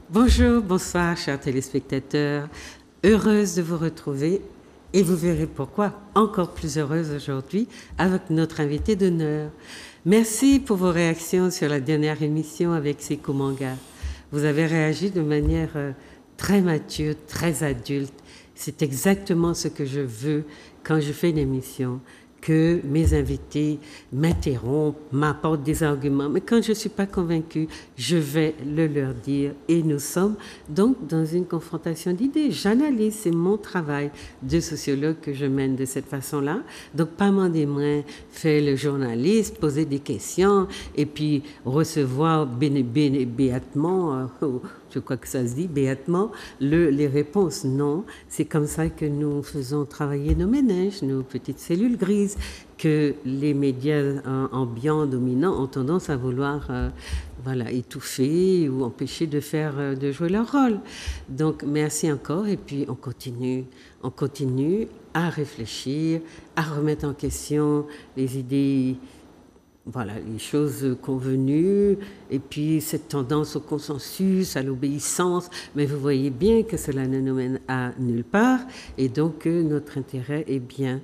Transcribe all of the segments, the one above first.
Bonjour, bonsoir, chers téléspectateurs. Heureuse de vous retrouver et vous verrez pourquoi encore plus heureuse aujourd'hui avec notre invité d'honneur. Merci pour vos réactions sur la dernière émission avec Sekou Manga. Vous avez réagi de manière très mature, très adulte. C'est exactement ce que je veux quand je fais une émission, que mes invités m'interrompent, m'apportent des arguments. Mais quand je ne suis pas convaincue, je vais le leur dire. Et nous sommes donc dans une confrontation d'idées. J'analyse, c'est mon travail de sociologue que je mène de cette façon-là. Donc, pas m'en démoin, faire le journaliste, poser des questions et puis recevoir béatement, je crois que ça se dit, béatement, les réponses. Non, c'est comme ça que nous faisons travailler nos méninges, nos petites cellules grises, que les médias ambiants dominants ont tendance à vouloir étouffer ou empêcher de jouer leur rôle. Donc, merci encore et puis on continue à réfléchir, à remettre en question les idées, les choses convenues, et puis cette tendance au consensus, à l'obéissance, mais vous voyez bien que cela ne nous mène à nulle part, et donc notre intérêt est bien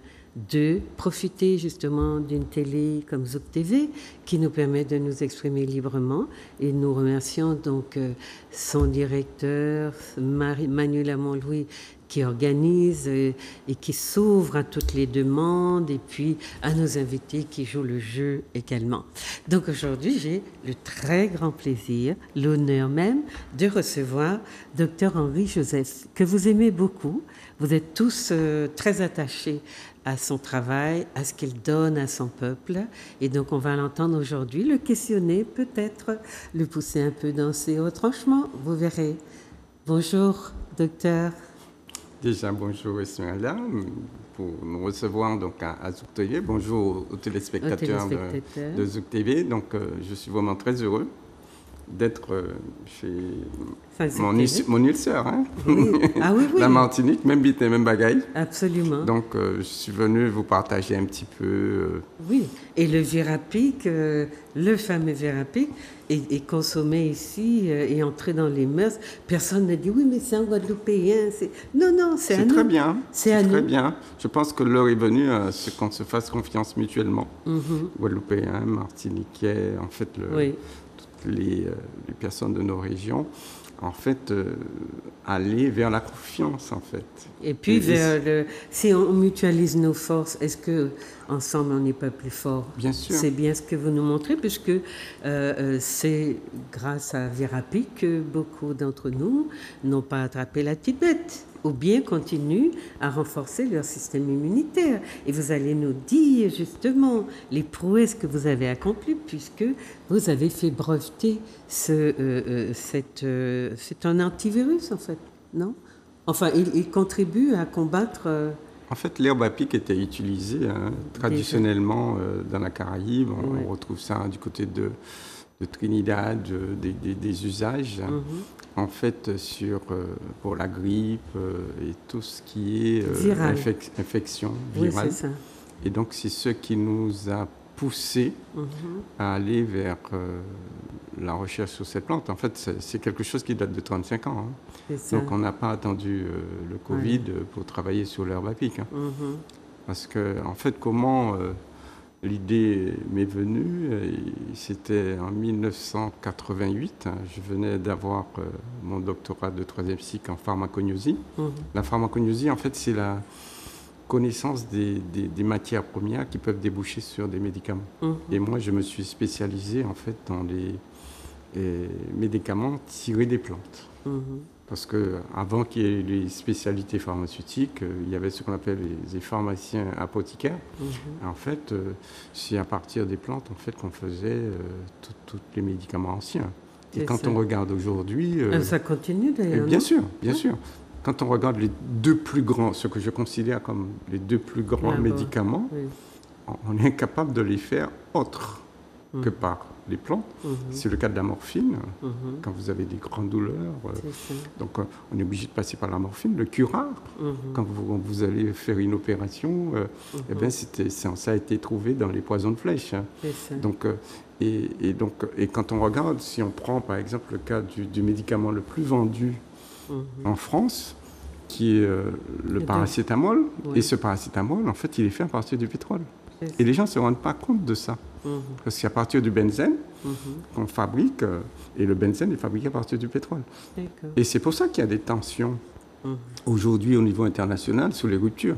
de profiter justement d'une télé comme Zouk TV qui nous permet de nous exprimer librement, et nous remercions donc son directeur Manuela Montlouis qui organise et qui s'ouvre à toutes les demandes, et puis à nos invités qui jouent le jeu également. Donc aujourd'hui, j'ai le très grand plaisir, l'honneur même, de recevoir Dr Henri Joseph, que vous aimez beaucoup. Vous êtes tous très attachés à son travail, à ce qu'il donne à son peuple. Et donc, on va l'entendre aujourd'hui, le questionner, peut-être le pousser un peu dans ses retranchements. Vous verrez. Bonjour, docteur. Déjà, bonjour Ismaïla, pour nous recevoir donc à Zouk TV. Bonjour aux téléspectateurs de Zouk TV. Donc, je suis vraiment très heureux d'être chez mon ulcère, hein? Oui. Ah oui, oui. La Martinique, même bite et même bagaille. Absolument. Donc, je suis venu vous partager un petit peu. Oui, et le Virapique, le fameux Virapique, est consommé ici et entré dans les mœurs. Personne ne dit oui, mais c'est un Guadeloupéen. Non, c'est à nous. Très bien. C'est très bien. Je pense que l'heure est venue qu'on se fasse confiance mutuellement. Guadeloupéens, Martiniquais, en fait, toutes les personnes de nos régions. En fait, aller vers la confiance, en fait. Et puis, si on mutualise nos forces, est-ce qu'ensemble, on n'est pas plus fort? Bien sûr. C'est bien ce que vous nous montrez, puisque c'est grâce à Virapique que beaucoup d'entre nous n'ont pas attrapé la petite bête, ou bien continuent à renforcer leur système immunitaire. Et vous allez nous dire justement les prouesses que vous avez accomplies, puisque vous avez fait breveter c'est un antivirus, en fait, non? Enfin, il contribue à combattre... En fait, l'herbe à pic était utilisée traditionnellement dans la Caraïbe. On retrouve ça du côté de Trinidad, des usages. En fait, pour la grippe et tout ce qui est infection virale. Oui, c'est ça. Et donc, c'est ce qui nous a poussé à aller vers la recherche sur cette plante. En fait, c'est quelque chose qui date de 35 ans. Donc, on n'a pas attendu le Covid pour travailler sur l'herbe à pic. Parce que, en fait, comment l'idée m'est venue, c'était en 1988. Je venais d'avoir mon doctorat de 3e cycle en pharmacognosie. La pharmacognosie, en fait, c'est la connaissance des matières premières qui peuvent déboucher sur des médicaments. Et moi, je me suis spécialisé, en fait, dans les médicaments tirés des plantes. Parce qu'avant qu'il y ait les spécialités pharmaceutiques, il y avait ce qu'on appelle les pharmaciens apothicaires. En fait, c'est à partir des plantes en fait, qu'on faisait tous les médicaments anciens. Et quand on regarde aujourd'hui... ça continue d'ailleurs. Bien sûr, bien sûr. Quand on regarde les deux plus grands, ce que je considère comme les deux plus grands médicaments, on est incapable de les faire autres que par les plantes. C'est le cas de la morphine, quand vous avez des grandes douleurs. Donc, on est obligé de passer par la morphine. Le curare, quand vous allez faire une opération, eh bien, ça a été trouvé dans les poisons de flèche. Donc, et quand on regarde, si on prend par exemple le cas du médicament le plus vendu en France, qui est le paracétamol, et ce paracétamol, en fait, il est fait à partir du pétrole. Et les gens ne se rendent pas compte de ça. Parce qu'à partir du benzène qu'on fabrique, et le benzène est fabriqué à partir du pétrole. Et c'est pour ça qu'il y a des tensions aujourd'hui au niveau international sur les ruptures.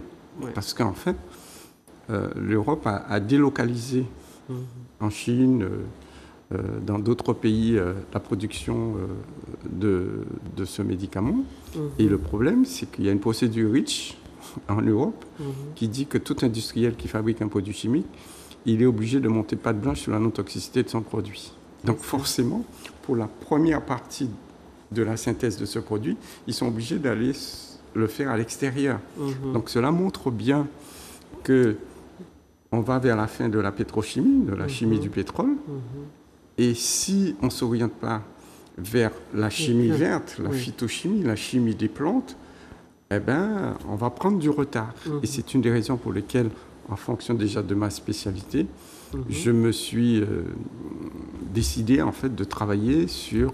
Parce qu'en fait, l'Europe a délocalisé en Chine, dans d'autres pays, la production de ce médicament. Et le problème, c'est qu'il y a une procédure REACH en Europe qui dit que tout industriel qui fabrique un produit chimique, il est obligé de monter patte blanche sur la non-toxicité de son produit. Donc forcément, pour la première partie de la synthèse de ce produit, ils sont obligés d'aller le faire à l'extérieur. Donc cela montre bien que on va vers la fin de la pétrochimie, de la chimie du pétrole. Et si on ne s'oriente pas vers la chimie verte, la phytochimie, la chimie des plantes, eh ben, on va prendre du retard. Et c'est une des raisons pour lesquelles, en fonction déjà de ma spécialité, je me suis décidé en fait de travailler sur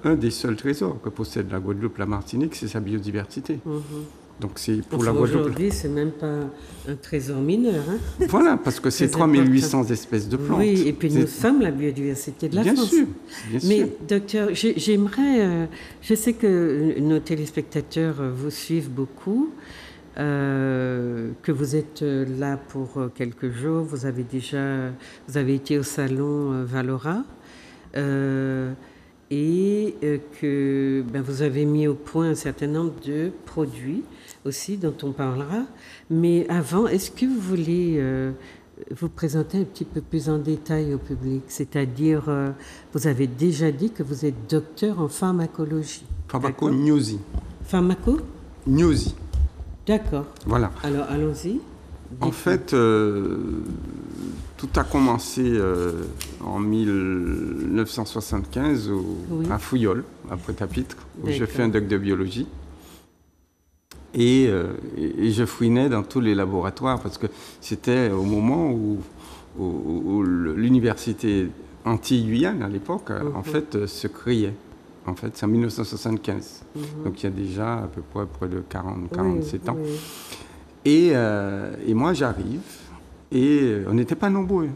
un des seuls trésors que possède la Guadeloupe, la Martinique, c'est sa biodiversité. Donc c'est pour la Guadeloupe. Aujourd'hui, c'est même pas un trésor mineur. Voilà, parce que c'est 3800 espèces de plantes. Oui, et puis nous sommes la biodiversité de la France. Bien sûr. Mais docteur, j'aimerais, je sais que nos téléspectateurs vous suivent beaucoup, que vous êtes là pour quelques jours. Vous avez été au salon Valora. Et que vous avez mis au point un certain nombre de produits aussi dont on parlera. Mais avant, est-ce que vous voulez vous présenter un petit peu plus en détail au public? C'est-à-dire, vous avez déjà dit que vous êtes docteur en pharmacologie. Pharmacognosie. Pharmacognosie. D'accord. Voilà. Alors, allons-y. En fait, tout a commencé en 1975 à Fouillol, à Pointe-à-Pitre, où je fais un doc de biologie. Et je fouinais dans tous les laboratoires parce que c'était au moment où l'université Antilles-Guyane, à l'époque, en fait, se créait. En fait, c'est en 1975. Donc, il y a déjà à peu près de 47 ans. Et moi, j'arrive, et on n'était pas nombreux.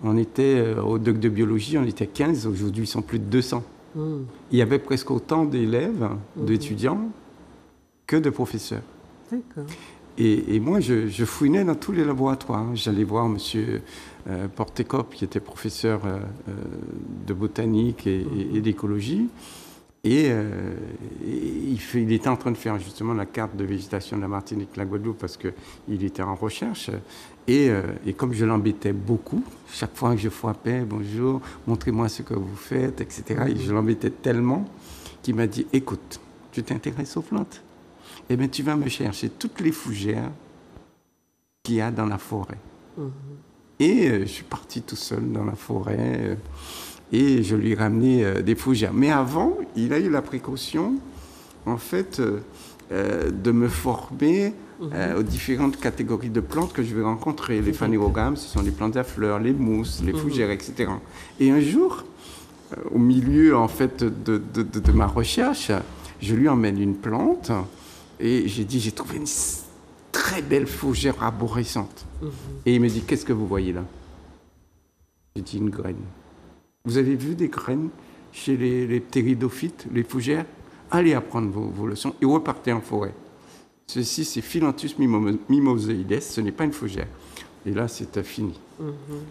On était, au doc de biologie, on était 15, aujourd'hui, ils sont plus de 200. Il y avait presque autant d'élèves, d'étudiants, que de professeurs. D'accord. Et moi, je fouinais dans tous les laboratoires. J'allais voir M. Portekop, qui était professeur de botanique et d'écologie. Et il était en train de faire justement la carte de végétation de la Martinique, la Guadeloupe, parce qu'il était en recherche. Et comme je l'embêtais beaucoup, chaque fois que je frappais, bonjour, montrez-moi ce que vous faites, etc. Et je l'embêtais tellement qu'il m'a dit, écoute, tu t'intéresses aux plantes? Eh bien, tu vas me chercher toutes les fougères qu'il y a dans la forêt. Et je suis parti tout seul dans la forêt. Et je lui ai ramené des fougères. Mais avant, il a eu la précaution, en fait, de me former aux différentes catégories de plantes que je vais rencontrer. Les phanérogames, ce sont les plantes à fleurs, les mousses, les fougères, etc. Et un jour, au milieu, en fait, de ma recherche, je lui emmène une plante et j'ai dit, j'ai trouvé une très belle fougère arborescente. Et il me dit, qu'est-ce que vous voyez là? J'ai dit, une graine. Vous avez vu des graines chez les ptéridophytes, les fougères? Allez apprendre vos leçons et repartez en forêt. Ceci, c'est Philanthus mimoséides, ce n'est pas une fougère. Et là, c'était fini.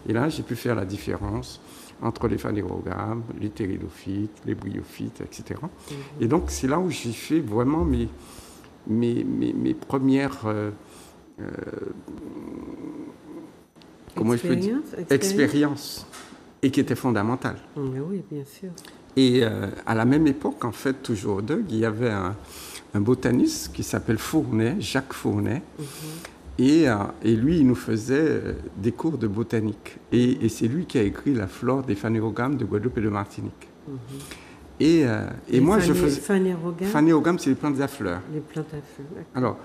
Et là, j'ai pu faire la différence entre les phanérogames, les ptéridophytes, les bryophytes, etc. Et donc, c'est là où j'ai fait vraiment mes premières expériences, et qui étaient fondamentales. Oui, bien sûr. Et à la même époque, en fait, toujours au DUG, il y avait un botaniste qui s'appelle Fournet, Jacques Fournet, et lui, il nous faisait des cours de botanique. Et c'est lui qui a écrit la flore des phanérogames de Guadeloupe et de Martinique. Et moi, je faisais... Phanérogames, c'est les plantes à fleurs. Les plantes à fleurs. Alors,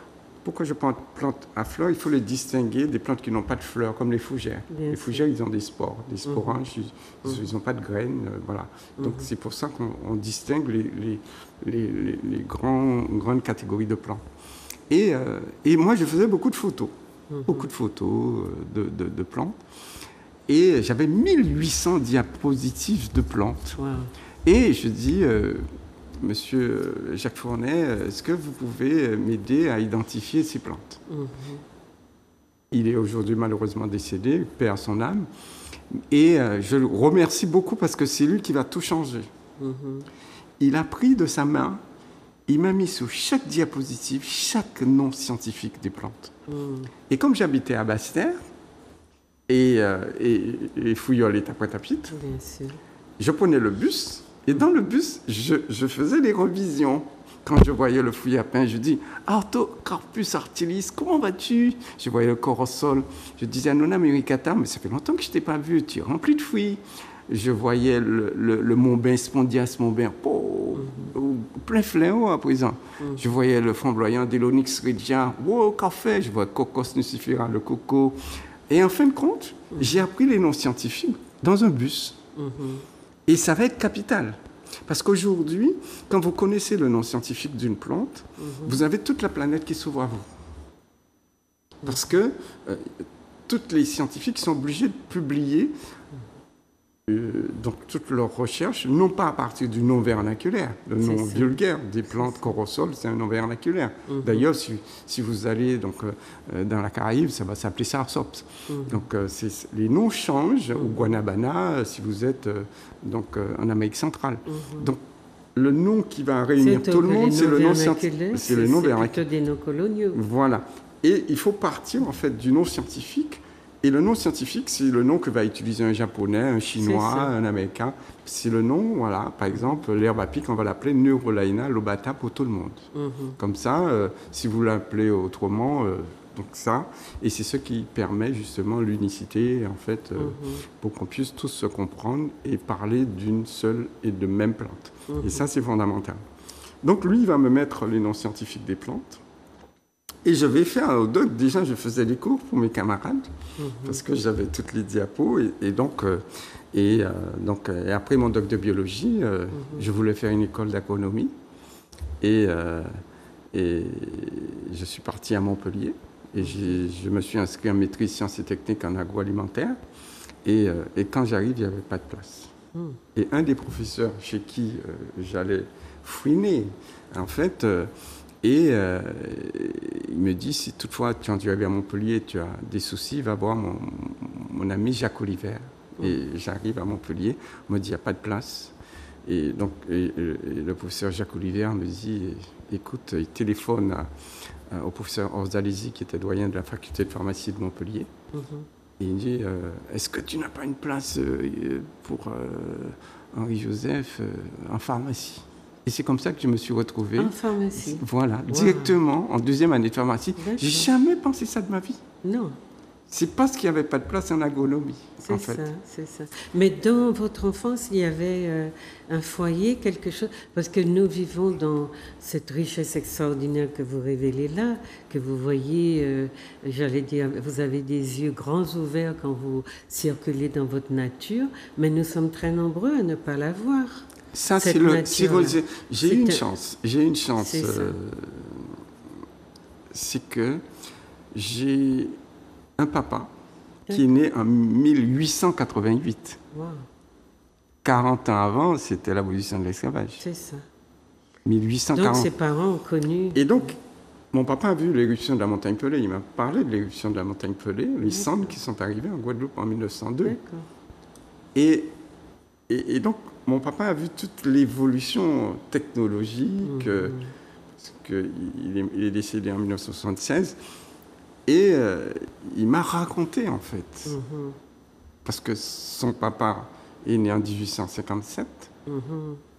pourquoi je prends plantes à fleurs? Il faut les distinguer des plantes qui n'ont pas de fleurs, comme les fougères. Les fougères, ils ont des spores, des sporanges, ils n'ont pas de graines, voilà. Donc, c'est pour ça qu'on distingue les grandes catégories de plantes. Et moi, je faisais beaucoup de photos, de plantes. Et j'avais 1800 diapositives de plantes. Wow. Et je dis, Monsieur Jacques Fournet, est-ce que vous pouvez m'aider à identifier ces plantes? Il est aujourd'hui malheureusement décédé, paix à son âme. Et je le remercie beaucoup parce que c'est lui qui va tout changer. Il a pris de sa main, il m'a mis sous chaque diapositive chaque nom scientifique des plantes. Et comme j'habitais à Basse-Terre, et Fouillol est à Pointe-à-Pitre, je prenais le bus, et dans le bus, je faisais les revisions. Quand je voyais le fouillis à pain, je dis « Artocarpus artilis, comment vas-tu ?» Je voyais le corosol. Je disais « Annona muricata, mais ça fait longtemps que je ne t'ai pas vu, tu es rempli de fouillis. » Je voyais le Montbain, Spondias Montbain, plein fléau à présent. Je voyais le flamboyant d'Elonyx regia, café. Je vois Cocos nucifera, le coco. Et en fin de compte, j'ai appris les noms scientifiques dans un bus. Et ça va être capital. Parce qu'aujourd'hui, quand vous connaissez le nom scientifique d'une plante, vous avez toute la planète qui s'ouvre à vous. Parce que tous les scientifiques sont obligés de publier donc toutes leurs recherches, non pas à partir du nom vernaculaire, le nom vulgaire des plantes corosol, c'est un nom vernaculaire. D'ailleurs, si vous allez donc, dans la Caraïbe, ça va s'appeler Sarsops. Donc les noms changent, ou Guanabana, si vous êtes donc, en Amérique centrale. Donc le nom qui va réunir tout le monde, c'est le nom scientifique. C'est le nom vernaculaire. C'est plutôt des noms coloniaux. Voilà. Et il faut partir en fait du nom scientifique. Et le nom scientifique, c'est le nom que va utiliser un Japonais, un Chinois, un Américain. C'est le nom, voilà, par exemple, l'herbe à pic, on va l'appeler Neurolaina lobata pour tout le monde. Comme ça, si vous l'appelez autrement, donc ça, et c'est ce qui permet justement l'unicité, en fait, pour qu'on puisse tous se comprendre et parler d'une seule et de même plante. Et ça, c'est fondamental. Donc lui, il va me mettre les noms scientifiques des plantes. Et je vais faire au doc, déjà je faisais les cours pour mes camarades, parce que j'avais toutes les diapos, et donc après mon doc de biologie, je voulais faire une école d'agronomie, et je suis parti à Montpellier, et je me suis inscrit en maîtrise sciences et techniques en agroalimentaire, et quand j'arrive, il n'y avait pas de place. Et un des professeurs chez qui j'allais fouiner, en fait... il me dit, si toutefois tu arrives à Montpellier, tu as des soucis, va voir mon ami Jacques Oliver. Et j'arrive à Montpellier, on me dit, il n'y a pas de place. Et donc le professeur Jacques Oliver me dit, écoute, il téléphone au professeur Orzalesi, qui était doyen de la faculté de pharmacie de Montpellier. Et il dit, est-ce que tu n'as pas une place pour Henri-Joseph en pharmacie? Et c'est comme ça que je me suis retrouvé. En pharmacie. Voilà, directement en deuxième année de pharmacie. J'ai jamais pensé ça de ma vie. Non. C'est parce qu'il n'y avait pas de place en agronomie, en fait. C'est ça. Mais dans votre enfance, il y avait un foyer, quelque chose, parce que nous vivons dans cette richesse extraordinaire que vous révélez là, que vous voyez, j'allais dire, vous avez des yeux grands ouverts quand vous circulez dans votre nature, mais nous sommes très nombreux à ne pas la voir. Ça, c'est j'ai une chance. C'est que j'ai un papa qui est né en 1888. Wow. 40 ans avant, c'était l'abolition de l'esclavage. C'est ça. 1840. Donc, ses parents ont connu... Et donc, Mon papa a vu l'éruption de la montagne Pelée. Il m'a parlé de l'éruption de la montagne Pelée, les cendres qui sont arrivées en Guadeloupe en 1902. Et donc, mon papa a vu toute l'évolution technologique, parce qu'il est décédé en 1976, et il m'a raconté, en fait, parce que son papa est né en 1857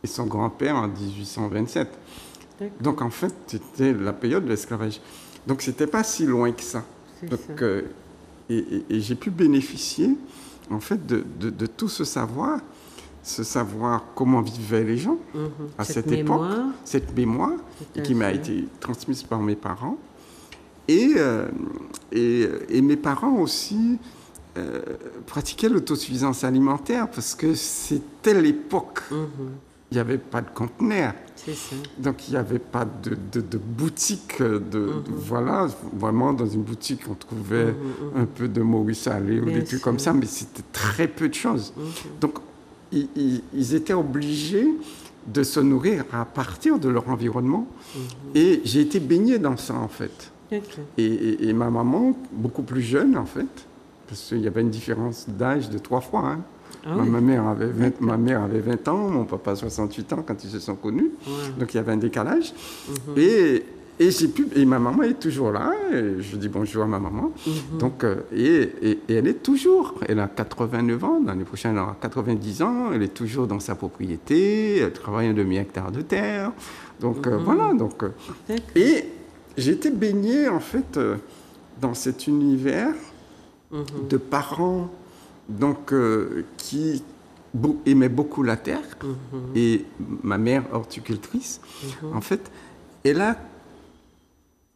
et son grand-père en 1827. Donc, en fait, c'était la période de l'esclavage. Donc, c'était pas si loin que ça. Donc, et j'ai pu bénéficier, en fait, de tout ce savoir comment vivaient les gens à cette époque, cette mémoire qui m'a été transmise par mes parents. Et mes parents aussi pratiquaient l'autosuffisance alimentaire parce que c'était l'époque. Il n'y avait pas de conteneurs. Donc, il n'y avait pas de boutique. Voilà, vraiment, dans une boutique, on trouvait un peu de Maurice salé ou des trucs comme ça, mais c'était très peu de choses. Donc, ils étaient obligés de se nourrir à partir de leur environnement. Et j'ai été baigné dans ça, en fait. Et ma maman, beaucoup plus jeune, en fait, parce qu'il y avait une différence d'âge de 3 fois, hein. Ma mère avait 20 ans, mon papa 68 ans quand ils se sont connus. Donc il y avait un décalage. Et ma maman est toujours là. Et je dis bonjour à ma maman. Donc, et elle est toujours. Elle a 89 ans. L'année prochaine, elle aura 90 ans. Elle est toujours dans sa propriété. Elle travaille un demi-hectare de terre. Donc voilà. Donc, et j'ai été baigné en fait dans cet univers de parents. Donc, qui aimait beaucoup la terre, et ma mère horticultrice, en fait, elle a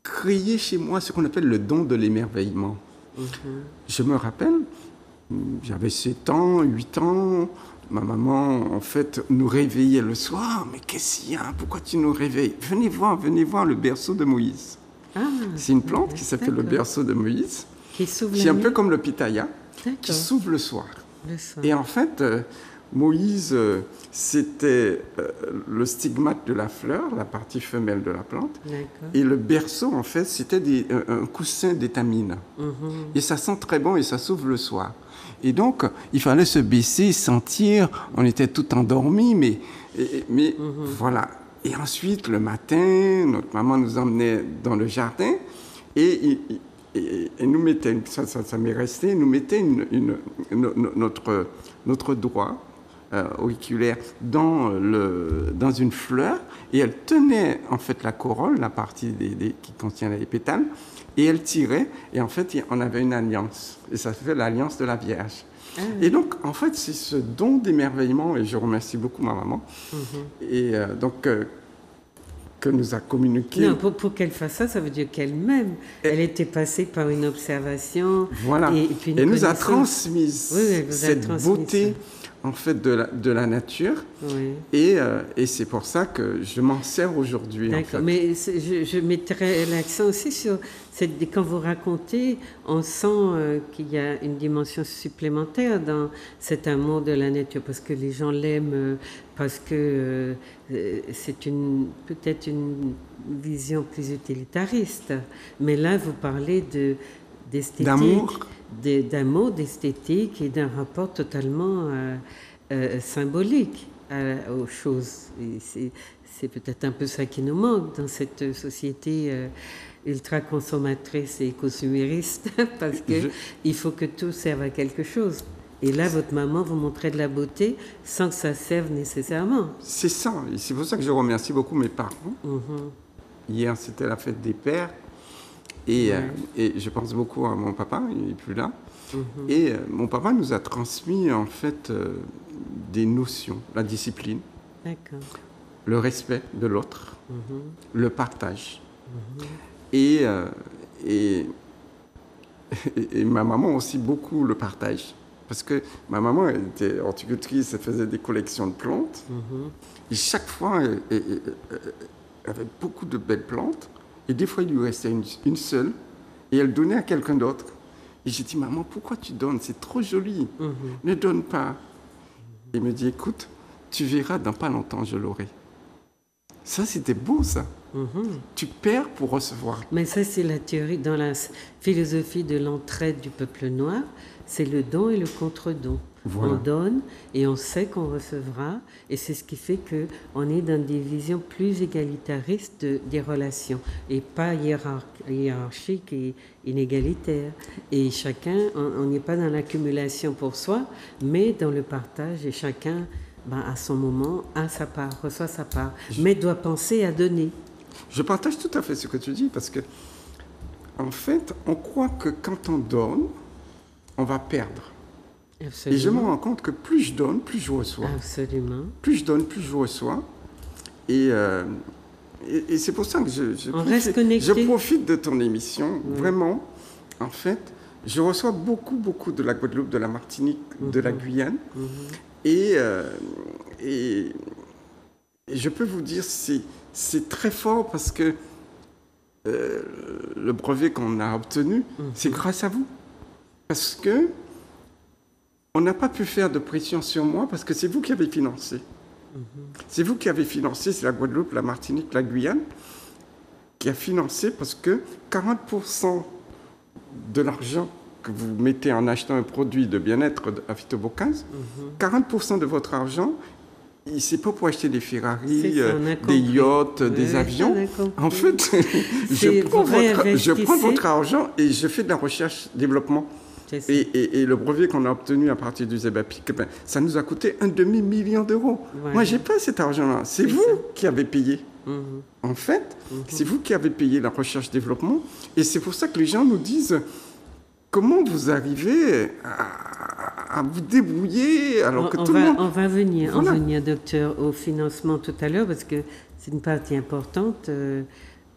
créé chez moi ce qu'on appelle le don de l'émerveillement. Je me rappelle, j'avais 7 ans, 8 ans, ma maman, en fait, nous réveillait le soir. Mais qu'est-ce qu'il y a? Pourquoi tu nous réveilles? Venez voir le berceau de Moïse. C'est une plante qui s'appelle le berceau de Moïse, qui est un peu comme le pitaya. Qui s'ouvre le soir. Et en fait, Moïse, c'était le stigmate de la fleur, la partie femelle de la plante. Et le berceau, en fait, c'était un coussin d'étamine. Et ça sent très bon et ça s'ouvre le soir. Et donc, il fallait se baisser, sentir. On était tout endormis, mais voilà. Et ensuite, le matin, notre maman nous emmenait dans le jardin et nous mettait, ça m'est resté, nous mettait notre doigt auriculaire dans une fleur, et elle tenait en fait la corolle, la partie qui contient les pétales, et elle tirait, et en fait on avait une alliance, et ça fait l'alliance de la Vierge. Et donc en fait c'est ce don d'émerveillement, et je remercie beaucoup ma maman, et donc que nous a communiqué. Non, pour qu'elle fasse ça, ça veut dire qu'elle-même, elle était passée par une observation. Voilà. Et puis elle nous a transmis cette beauté, en fait, de la nature. Et c'est pour ça que je m'en sers aujourd'hui. D'accord. En fait. Mais je mettrais l'accent aussi sur quand vous racontez, on sent qu'il y a une dimension supplémentaire dans cet amour de la nature, parce que les gens l'aiment, parce que c'est peut-être une vision plus utilitariste. Mais là, vous parlez d'esthétique, d'amour, d'esthétique et d'un rapport totalement symbolique aux choses. Et c'est peut-être un peu ça qui nous manque dans cette société ultra consommatrice et consumériste, parce qu'il faut que tout serve à quelque chose. Et là, votre maman vous montrait de la beauté sans que ça serve nécessairement. C'est ça. Et c'est pour ça que je remercie beaucoup mes parents. Hier, c'était la fête des pères. Et je pense beaucoup à mon papa, il n'est plus là. Et mon papa nous a transmis, en fait, des notions. La discipline, le respect de l'autre, le partage. Et ma maman aussi beaucoup le partage. Parce que ma maman elle était horticultrice, elle faisait des collections de plantes. Et chaque fois, elle avait beaucoup de belles plantes. Et des fois, il lui restait une seule. Et elle donnait à quelqu'un d'autre. Et j'ai dit, maman, pourquoi tu donnes? C'est trop joli. Ne donne pas. Il me dit, écoute, tu verras, dans pas longtemps, je l'aurai. Ça, c'était beau, ça. Tu perds pour recevoir. Mais ça, c'est la théorie, dans la philosophie de l'entraide du peuple noir, c'est le don et le contre-don. Voilà. On donne et on sait qu'on recevra, et c'est ce qui fait qu'on est dans des visions plus égalitaristes des relations, et pas hiérarchiques et inégalitaires. Et chacun, on n'est pas dans l'accumulation pour soi, mais dans le partage, et chacun, à son moment, a sa part, reçoit sa part, mais doit penser à donner. Je partage tout à fait ce que tu dis, parce que, en fait, on croit que quand on donne, on va perdre. Absolument. Et je me rends compte que plus je donne, plus je reçois. Absolument. Plus je donne, plus je reçois. Et c'est pour ça que je profite de ton émission. Oui. Vraiment, en fait, je reçois beaucoup de la Guadeloupe, de la Martinique, de la Guyane. Et je peux vous dire, c'est très fort parce que le brevet qu'on a obtenu, c'est grâce à vous. Parce que on n'a pas pu faire de pression sur moi parce que c'est vous qui avez financé. C'est vous qui avez financé, c'est la Guadeloupe, la Martinique, la Guyane qui a financé parce que 40% de l'argent que vous mettez en achetant un produit de bien-être à Phytobocase, 40% de votre argent, c'est pas pour acheter des Ferrari, des yachts, des avions. En fait, je prends votre argent et je fais de la recherche-développement. Et le brevet qu'on a obtenu à partir du ZEBAPIC, ça nous a coûté 1,5 million d'euros. Ouais. Moi, je n'ai pas cet argent-là. C'est vous qui avez payé. En fait, c'est vous qui avez payé la recherche-développement. Et c'est pour ça que les gens nous disent comment vous arrivez à vous débrouiller alors que tout le monde... On va venir, docteur, au financement tout à l'heure, parce que c'est une partie importante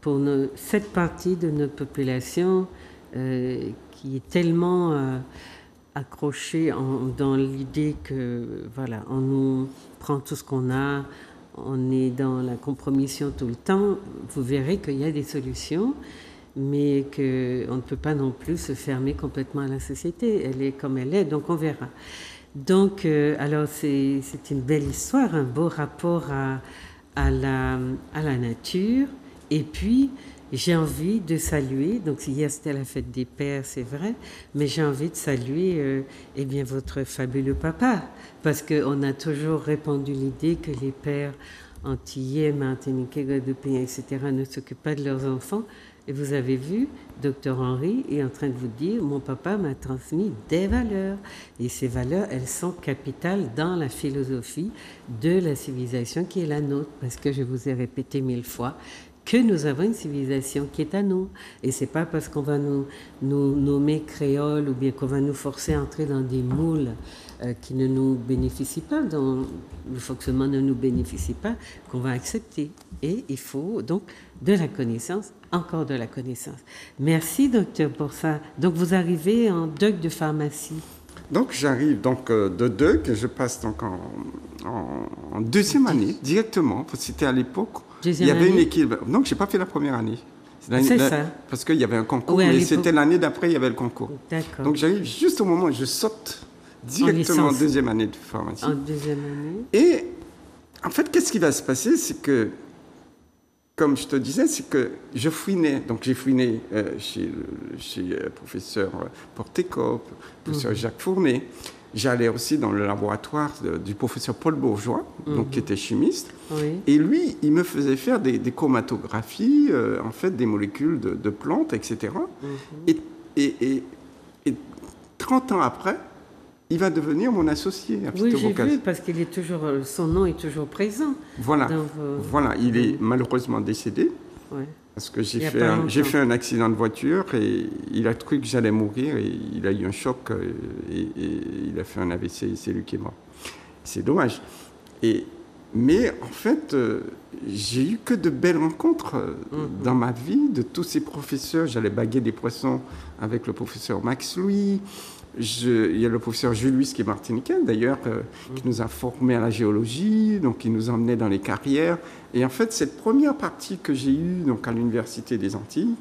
pour cette partie de notre population qui est tellement accrochée dans l'idée que, voilà, on nous prend tout ce qu'on a, on est dans la compromission tout le temps. Vous verrez qu'il y a des solutions, mais qu'on ne peut pas non plus se fermer complètement à la société. Elle est comme elle est, donc on verra. Donc, alors c'est une belle histoire, un beau rapport à la nature. Et puis, j'ai envie de saluer, donc hier c'était la fête des pères, c'est vrai, mais j'ai envie de saluer votre fabuleux papa, parce qu'on a toujours répandu l'idée que les pères antillais, martiniquais, guadeloupéens, etc. ne s'occupent pas de leurs enfants. Et vous avez vu, Dr Henry est en train de vous dire, mon papa m'a transmis des valeurs. Et ces valeurs, elles sont capitales dans la philosophie de la civilisation qui est la nôtre. Parce que je vous ai répété 1000 fois que nous avons une civilisation qui est à nous. Et ce n'est pas parce qu'on va nous nommer créoles ou bien qu'on va nous forcer à entrer dans des moules qui ne nous bénéficient pas, dont le fonctionnement ne nous bénéficie pas, qu'on va accepter. Et il faut donc de la connaissance, encore de la connaissance. Merci, docteur, pour ça. Donc, vous arrivez en DEUC de pharmacie. Donc, j'arrive de DEUC, je passe donc en deuxième année, directement. C'était à l'époque, il y avait une équipe. Donc, je n'ai pas fait la première année. C'est ça. Parce qu'il y avait un concours, mais c'était l'année d'après, il y avait le concours. D'accord. Donc, j'arrive juste au moment où je saute directement en deuxième année de pharmacie. En deuxième année. Et en fait, qu'est-ce qui va se passer? C'est que, comme je te disais, c'est que je fouinais. Donc, j'ai fouiné chez le professeur Portécop, professeur Jacques Fournet. J'allais aussi dans le laboratoire du professeur Paul Bourgeois, donc, qui était chimiste. Oui. Et lui, il me faisait faire des chromatographies, en fait, des molécules de plantes, etc. Et 30 ans après, il va devenir mon associé à Phytobocase. Oui, j'ai vu, parce qu'il est toujours, son nom est toujours présent. Voilà, voilà, il est malheureusement décédé. Ouais. Parce que j'ai fait un accident de voiture et il a cru que j'allais mourir et il a eu un choc et il a fait un AVC et c'est lui qui est mort. C'est dommage. Mais en fait, j'ai eu que de belles rencontres dans ma vie, de tous ces professeurs. J'allais baguer des poissons avec le professeur Max Louis. Il y a le professeur Jules Louis qui est martiniquais d'ailleurs, qui nous a formés à la géologie, donc qui nous emmenait dans les carrières. Et en fait, cette première partie que j'ai eue donc, à l'Université des Antilles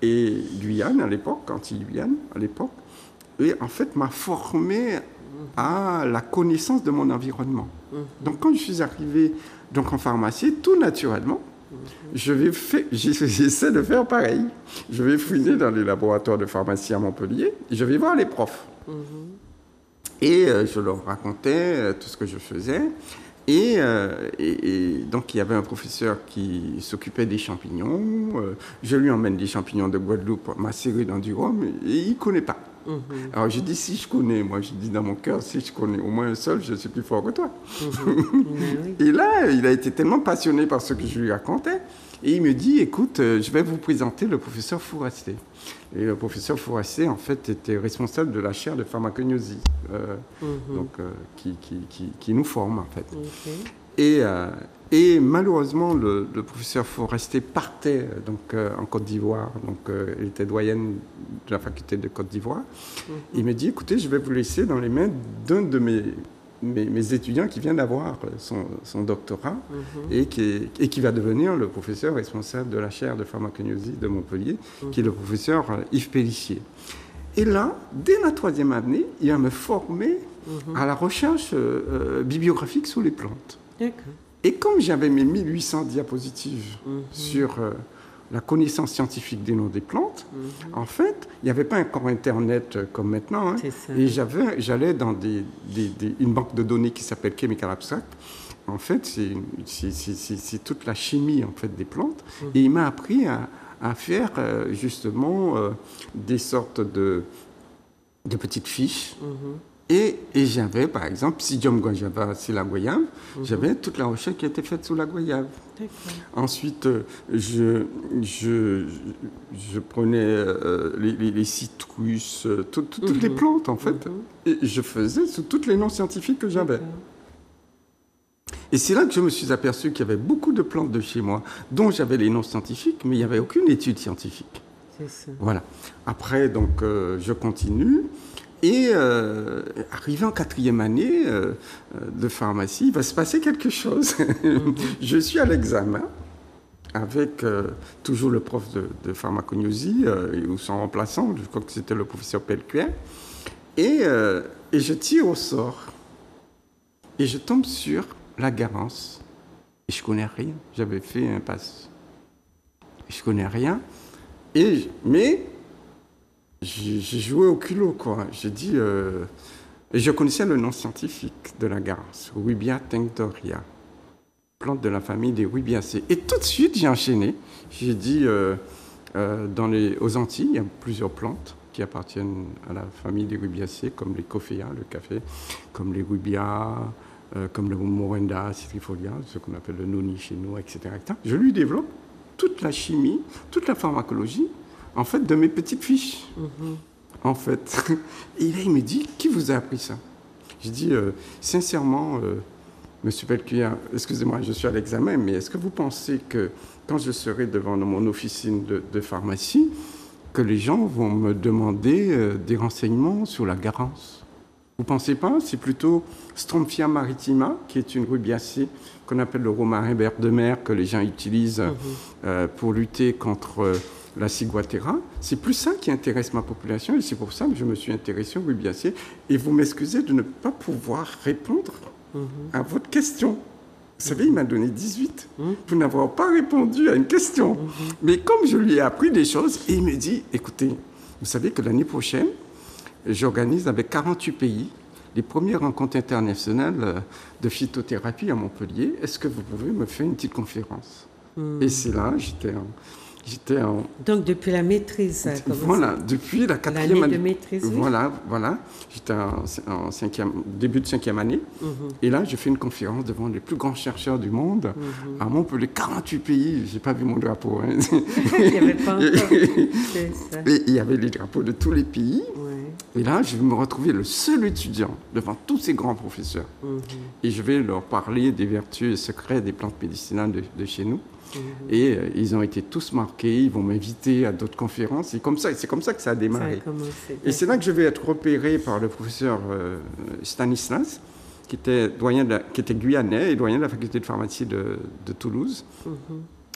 et Guyane à l'époque, Antilles-Guyane à l'époque, et en fait m'a formé à la connaissance de mon environnement. Donc quand je suis arrivé donc, en pharmacie, tout naturellement, j'essaie de faire pareil. Je vais fouiner dans les laboratoires de pharmacie à Montpellier, et je vais voir les profs. Et je leur racontais tout ce que je faisais. Et donc, il y avait un professeur qui s'occupait des champignons. Je lui emmène des champignons de Guadeloupe macérés dans du rhum, et il ne connaît pas. Alors, je dis, si je connais, moi, je dis dans mon cœur, si je connais au moins un seul, je suis plus fort que toi. Et là, il a été tellement passionné par ce que je lui racontais. Et il me dit, écoute, je vais vous présenter le professeur Fourasté. Et le professeur Fourasté, en fait, était responsable de la chaire de pharmacognosie, donc, qui nous forme, en fait. Et malheureusement, le professeur Fourasté partait donc, en Côte d'Ivoire. Donc, il était doyenne de la faculté de Côte d'Ivoire. Il me dit, écoutez, je vais vous laisser dans les mains d'un de mes étudiants qui vient d'avoir son doctorat et qui va devenir le professeur responsable de la chaire de pharmacognosie de Montpellier, qui est le professeur Yves Pellissier. Et là, dès la 3e année, il va me former à la recherche bibliographique sur les plantes. Et comme j'avais mes 1800 diapositives sur la connaissance scientifique des noms des plantes, en fait, il n'y avait pas encore Internet comme maintenant. Hein, et j'allais dans une banque de données qui s'appelle Chemical Abstract. En fait, c'est toute la chimie en fait, des plantes. Et il m'a appris à faire justement des sortes de petites fiches. Et j'avais, par exemple, Psydium guajava, c'est la goyave. J'avais toute la recherche qui a été faite sur la goyave. Ensuite, je prenais les citrus, toutes les plantes, en fait. Et je faisais sur tous les noms scientifiques que j'avais. Et c'est là que je me suis aperçu qu'il y avait beaucoup de plantes de chez moi, dont j'avais les noms scientifiques, mais il n'y avait aucune étude scientifique. Voilà. Après, donc, je continue. Et arrivé en 4e année de pharmacie, il va se passer quelque chose. Je suis à l'examen avec toujours le prof de pharmacognosie ou son remplaçant, je crois que c'était le professeur Pelcuer, et je tire au sort. Et je tombe sur la Garance. Et je ne connais rien. J'avais fait un pass. Je ne connais rien. Mais j'ai joué au culot, quoi. J'ai dit... et je connaissais le nom scientifique de la Garance, Rubia tinctoria, plante de la famille des Rubiacées. Et tout de suite, j'ai enchaîné. J'ai dit, aux Antilles, il y a plusieurs plantes qui appartiennent à la famille des Rubiacées, comme les Coffea, le café, comme les Rubias, comme le Morinda citrifolia, ce qu'on appelle le noni chez nous, etc., etc. Je lui développe toute la chimie, toute la pharmacologie, en fait, de mes petites fiches. En fait. Et là, il me dit, qui vous a appris ça? Je dis, sincèrement, Monsieur Pelcuyer, excusez-moi, je suis à l'examen, mais est-ce que vous pensez que quand je serai devant mon officine de pharmacie, que les gens vont me demander des renseignements sur la Garance? Vous ne pensez pas? C'est plutôt Strontia maritima, qui est une rubiacée qu'on appelle le romarin vert de mer, que les gens utilisent pour lutter contre la ciguatera. C'est plus ça qui intéresse ma population, et c'est pour ça que je me suis intéressé aux rubiacées. Et vous m'excusez de ne pas pouvoir répondre à votre question. Vous savez, il m'a donné 18 pour n'avoir pas répondu à une question. Mais comme je lui ai appris des choses, et il me dit, écoutez, vous savez que l'année prochaine, j'organise avec 48 pays les premières rencontres internationales de phytothérapie à Montpellier. Est-ce que vous pouvez me faire une petite conférence? Et c'est là, j'étais en... Donc, depuis la maîtrise, ça a commencé. Voilà, depuis la 4e année. de maîtrise, oui. Voilà. J'étais en début de 5e année. Et là, je fais une conférence devant les plus grands chercheurs du monde à Montpellier, 48 pays. Je n'ai pas vu mon drapeau. Hein. Il n'y avait pas encore. C'est ça. Et il y avait les drapeaux de tous les pays. Ouais. Et là, je vais me retrouver le seul étudiant devant tous ces grands professeurs. Et je vais leur parler des vertus et secrets des plantes médicinales de chez nous. Et ils ont été tous marqués, ils vont m'inviter à d'autres conférences. C'est comme ça que ça a démarré. Et c'est là que je vais être repéré par le professeur Stanislas, qui était guyanais et doyen de la faculté de pharmacie de Toulouse.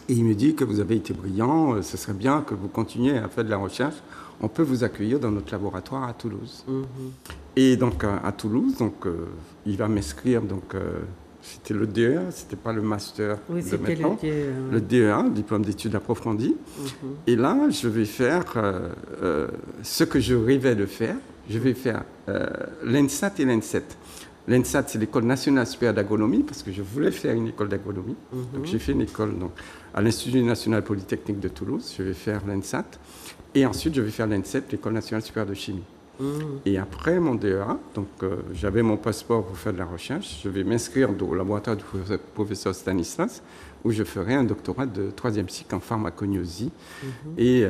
Et il me dit que vous avez été brillant, ce serait bien que vous continuiez à faire de la recherche. On peut vous accueillir dans notre laboratoire à Toulouse. Et donc à Toulouse, il va m'inscrire C'était le DEA, ce n'était pas le master de maintenant. Le DEA, diplôme d'études approfondies. Et là, je vais faire ce que je rêvais de faire. Je vais faire l'ENSAT et l'ENSET. L'ENSAT, c'est l'École nationale supérieure d'agronomie, parce que je voulais faire une école d'agronomie. Donc j'ai fait une école à l'Institut national polytechnique de Toulouse. Je vais faire l'ENSAT. Et ensuite, je vais faire l'ENSET, l'École nationale supérieure de chimie. Et après mon DEA, donc j'avais mon passeport pour faire de la recherche, je vais m'inscrire au laboratoire du professeur Stanislas, où je ferai un doctorat de 3e cycle en pharmacognosie. Et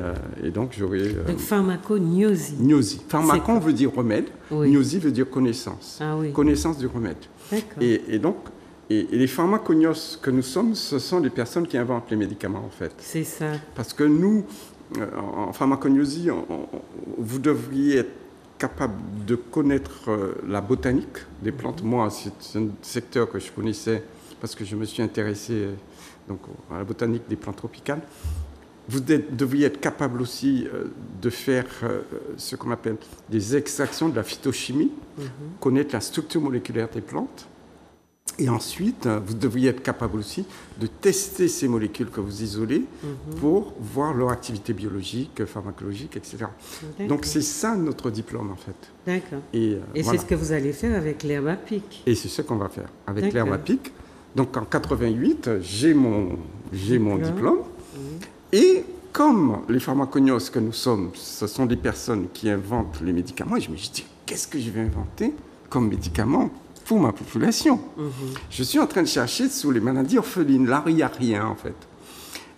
donc j'aurai... donc pharmacognosie. Gnosie. Pharmacon veut dire remède, gnosie veut dire connaissance. Connaissance du remède. Et donc, les pharmacognos que nous sommes, ce sont les personnes qui inventent les médicaments, en fait. C'est ça. Parce que nous, en pharmacognosie, vous devriez être capable de connaître la botanique des plantes. Moi, c'est un secteur que je connaissais parce que je me suis intéressé à la botanique des plantes tropicales. Vous devriez être capable aussi de faire ce qu'on appelle des extractions de la phytochimie, connaître la structure moléculaire des plantes. Et ensuite, vous devriez être capable aussi de tester ces molécules que vous isolez pour voir leur activité biologique, pharmacologique, etc. Donc, c'est ça notre diplôme, en fait. D'accord. Et voilà. C'est ce que vous allez faire avec l'herbe à pic. Et c'est ce qu'on va faire avec l'herbe à pic. Donc, en 88, j'ai mon diplôme. Et comme les pharmacognos que nous sommes, ce sont des personnes qui inventent les médicaments, et je me dis, qu'est-ce que je vais inventer comme médicament pour ma population? Je suis en train de chercher sur les maladies orphelines. Là, il n'y a rien, en fait.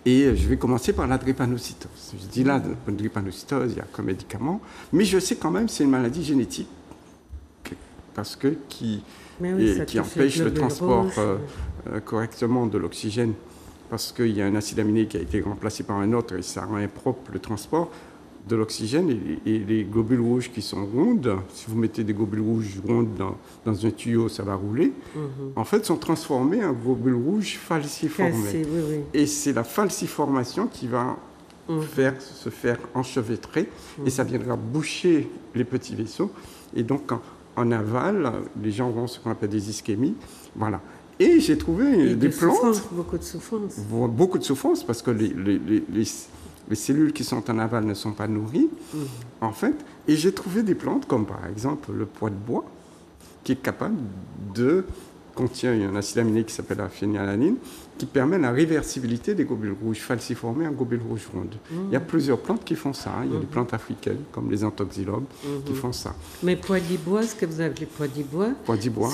Et je vais commencer par la drépanocytose. Je dis là, la drépanocytose, il n'y a qu'un médicament. Mais je sais quand même que c'est une maladie génétique parce que qui empêche le transport correctement de l'oxygène. Parce qu'il y a un acide aminé qui a été remplacé par un autre et ça rend impropre le transport de l'oxygène et les globules rouges qui sont rondes, si vous mettez des globules rouges rondes dans un tuyau, ça va rouler, en fait, sont transformés en globules rouges falciformés. Et c'est la falciformation qui va se faire enchevêtrer et ça viendra boucher les petits vaisseaux. Et donc, en aval, les gens auront ce qu'on appelle des ischémies. Voilà. Et j'ai trouvé des plantes... Beaucoup de souffrance. Beaucoup de souffrance parce que les cellules qui sont en aval ne sont pas nourries, en fait. Et j'ai trouvé des plantes comme, par exemple, le pois de bois, qui est capable contient un acide aminé qui s'appelle la phénylalanine, qui permet la réversibilité des globules rouges falciformés en globules rouges rondes. Il y a plusieurs plantes qui font ça. Il y a des plantes africaines, comme les antoxylobes, qui font ça. Mais pois d'ibois, ce que vous appelez pois d'ibois,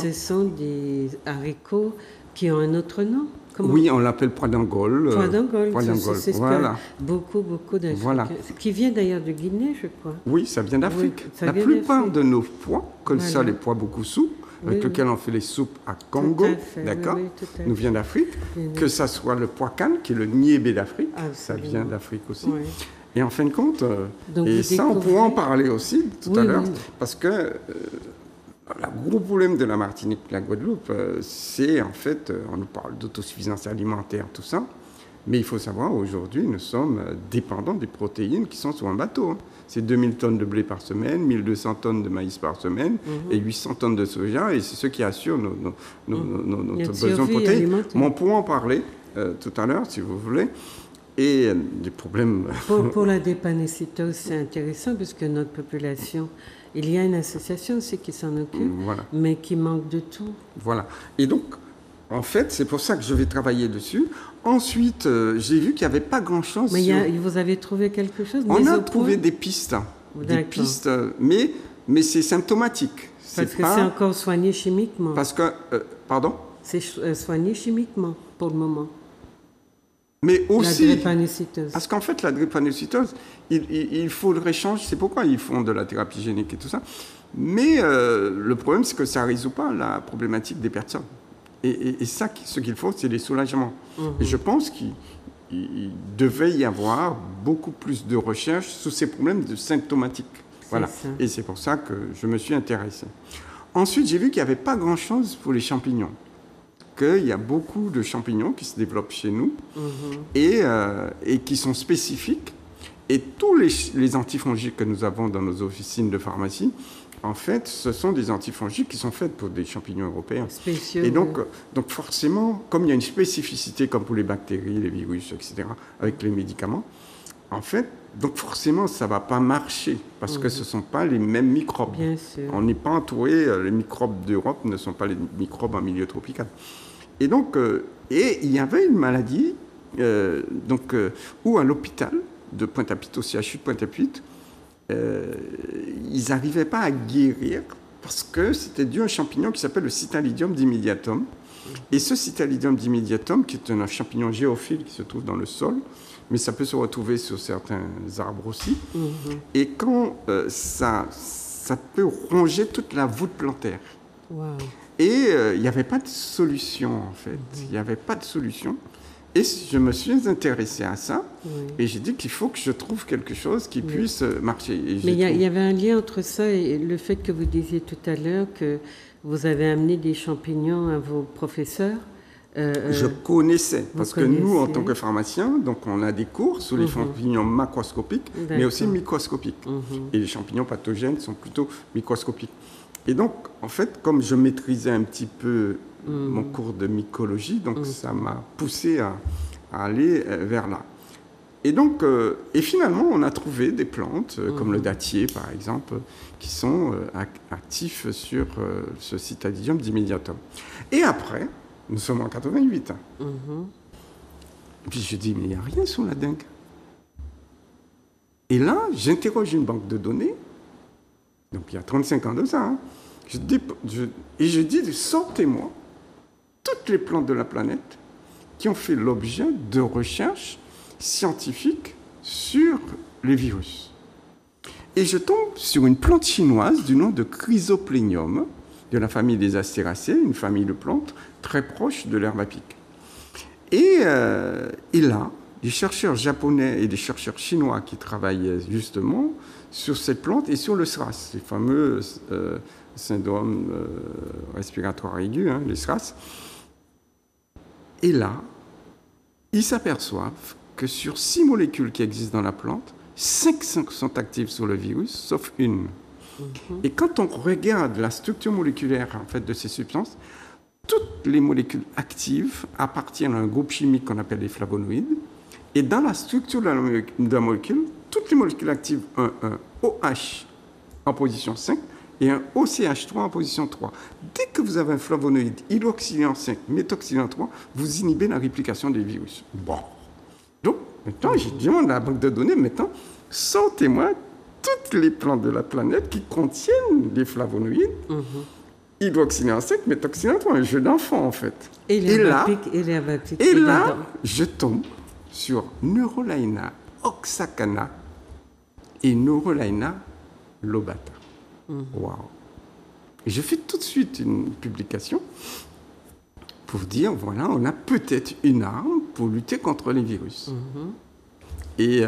ce sont des haricots qui ont un autre nom. Oui, on l'appelle pois d'Angole. Pois d'Angole, c'est voilà. Beaucoup d'Afrique. Voilà. Qui vient d'ailleurs de Guinée, je crois. Oui, ça vient d'Afrique. Oui, la plupart de nos pois, comme ça, les pois beaucoup souples, avec lesquels on fait les soupes à Congo, d'accord, nous vient d'Afrique. Que ça soit le pois cane, qui est le niébé d'Afrique, ça vient d'Afrique aussi. Oui. Et en fin de compte, et ça, on pourra en parler aussi tout à l'heure, parce que le gros problème de la Martinique, la Guadeloupe, c'est en fait, on nous parle d'autosuffisance alimentaire, tout ça, mais il faut savoir, aujourd'hui, nous sommes dépendants des protéines qui sont sur un bateau. C'est 2000 tonnes de blé par semaine, 1200 tonnes de maïs par semaine et 800 tonnes de soja, et c'est ce qui assure notre besoin de protéines. On pourra en parler tout à l'heure, si vous voulez. Et des problèmes... Pour la drépanocytose, c'est intéressant, parce que notre population... Il y a une association aussi qui s'en occupe, mais qui manque de tout. Voilà. Et donc, en fait, c'est pour ça que je vais travailler dessus. Ensuite, j'ai vu qu'il n'y avait pas grand-chose. Mais vous avez trouvé quelque chose? On a trouvé des pistes. Des pistes, mais c'est symptomatique. Parce que c'est encore soigné chimiquement. Parce que... pardon? C'est soigné chimiquement, pour le moment. Mais aussi, la drépanocytose. Parce qu'en fait, la drépanocytose, il faut le réchange, c'est pourquoi ils font de la thérapie génique et tout ça. Mais le problème, c'est que ça ne résout pas la problématique des personnes. Et ça, ce qu'il faut, c'est des soulagements. Et je pense qu'il devait y avoir beaucoup plus de recherche sur ces problèmes de symptomatique. Voilà. Et c'est pour ça que je me suis intéressé. Ensuite, j'ai vu qu'il n'y avait pas grand-chose pour les champignons. Qu'il y a beaucoup de champignons qui se développent chez nous et qui sont spécifiques Et tous les antifongiques que nous avons dans nos officines de pharmacie, en fait, ce sont des antifongiques qui sont faits pour des champignons européens. Spéciaux, et donc forcément, comme il y a une spécificité, comme pour les bactéries, les virus, etc., avec les médicaments, en fait, donc forcément, ça ne va pas marcher parce que ce ne sont pas les mêmes microbes. Bien sûr. On n'est pas entouré, les microbes d'Europe ne sont pas les microbes en milieu tropical. Et donc, et il y avait une maladie où à l'hôpital de Pointe-à-Pitre, au CHU de Pointe-à-Pitre, ils n'arrivaient pas à guérir parce que c'était dû à un champignon qui s'appelle le Citalidium dimidiatum. Et ce Citalidium dimidiatum, qui est un champignon géophile qui se trouve dans le sol, mais ça peut se retrouver sur certains arbres aussi, et quand ça peut ronger toute la voûte plantaire. Wow. Et il n'y avait pas de solution, en fait. Il n'y avait pas de solution. Et je me suis intéressé à ça, et j'ai dit qu'il faut que je trouve quelque chose qui puisse marcher. Et mais il y avait un lien entre ça et le fait que vous disiez tout à l'heure que vous avez amené des champignons à vos professeurs. Je connaissais, parce que nous, en tant que pharmaciens, donc on a des cours sur les champignons macroscopiques, mais aussi microscopiques. Et les champignons pathogènes sont plutôt microscopiques. Et donc, en fait, comme je maîtrisais un petit peu mon cours de mycologie, donc ça m'a poussé à aller vers là. Et donc, et finalement, on a trouvé des plantes, comme le dattier, par exemple, qui sont actifs sur ce Citalidium dimidiatum. Et après, nous sommes en 88. Et puis je dis, mais il n'y a rien sur la dengue. Et là, j'interroge une banque de données, donc il y a 35 ans de ça, hein. Je dis, sortez-moi toutes les plantes de la planète qui ont fait l'objet de recherches scientifiques sur les virus. Et je tombe sur une plante chinoise du nom de Chrysoplénium, de la famille des Astéracées, une famille de plantes très proche de l'herbe à pic. Et là, des chercheurs japonais et des chercheurs chinois qui travaillaient justement sur ces plantes et sur le SRAS, les fameux syndromes respiratoires aigus, les SRAS. Et là, ils s'aperçoivent que sur 6 molécules qui existent dans la plante, 5 sont actives sur le virus, sauf une. Et quand on regarde la structure moléculaire en fait, de ces substances, toutes les molécules actives appartiennent à un groupe chimique qu'on appelle les flavonoïdes. Et dans la structure de la molécule, toutes les molécules actives ont un OH en position 5 et un OCH3 en position 3. Dès que vous avez un flavonoïde hydroxylant 5, méthoxylant 3, vous inhibez la réplication des virus. Bon. Donc, maintenant, j'ai demandé à la banque de données, maintenant, sortez-moi toutes les plantes de la planète qui contiennent des flavonoïdes, hydroxylant 5, méthoxylant 3, un jeu d'enfant, en fait. Et là, je tombe sur Neurolaina oxacana et Neurolaina lobata. Waouh! Et je fais tout de suite une publication pour dire, voilà, on a peut-être une arme pour lutter contre les virus. Et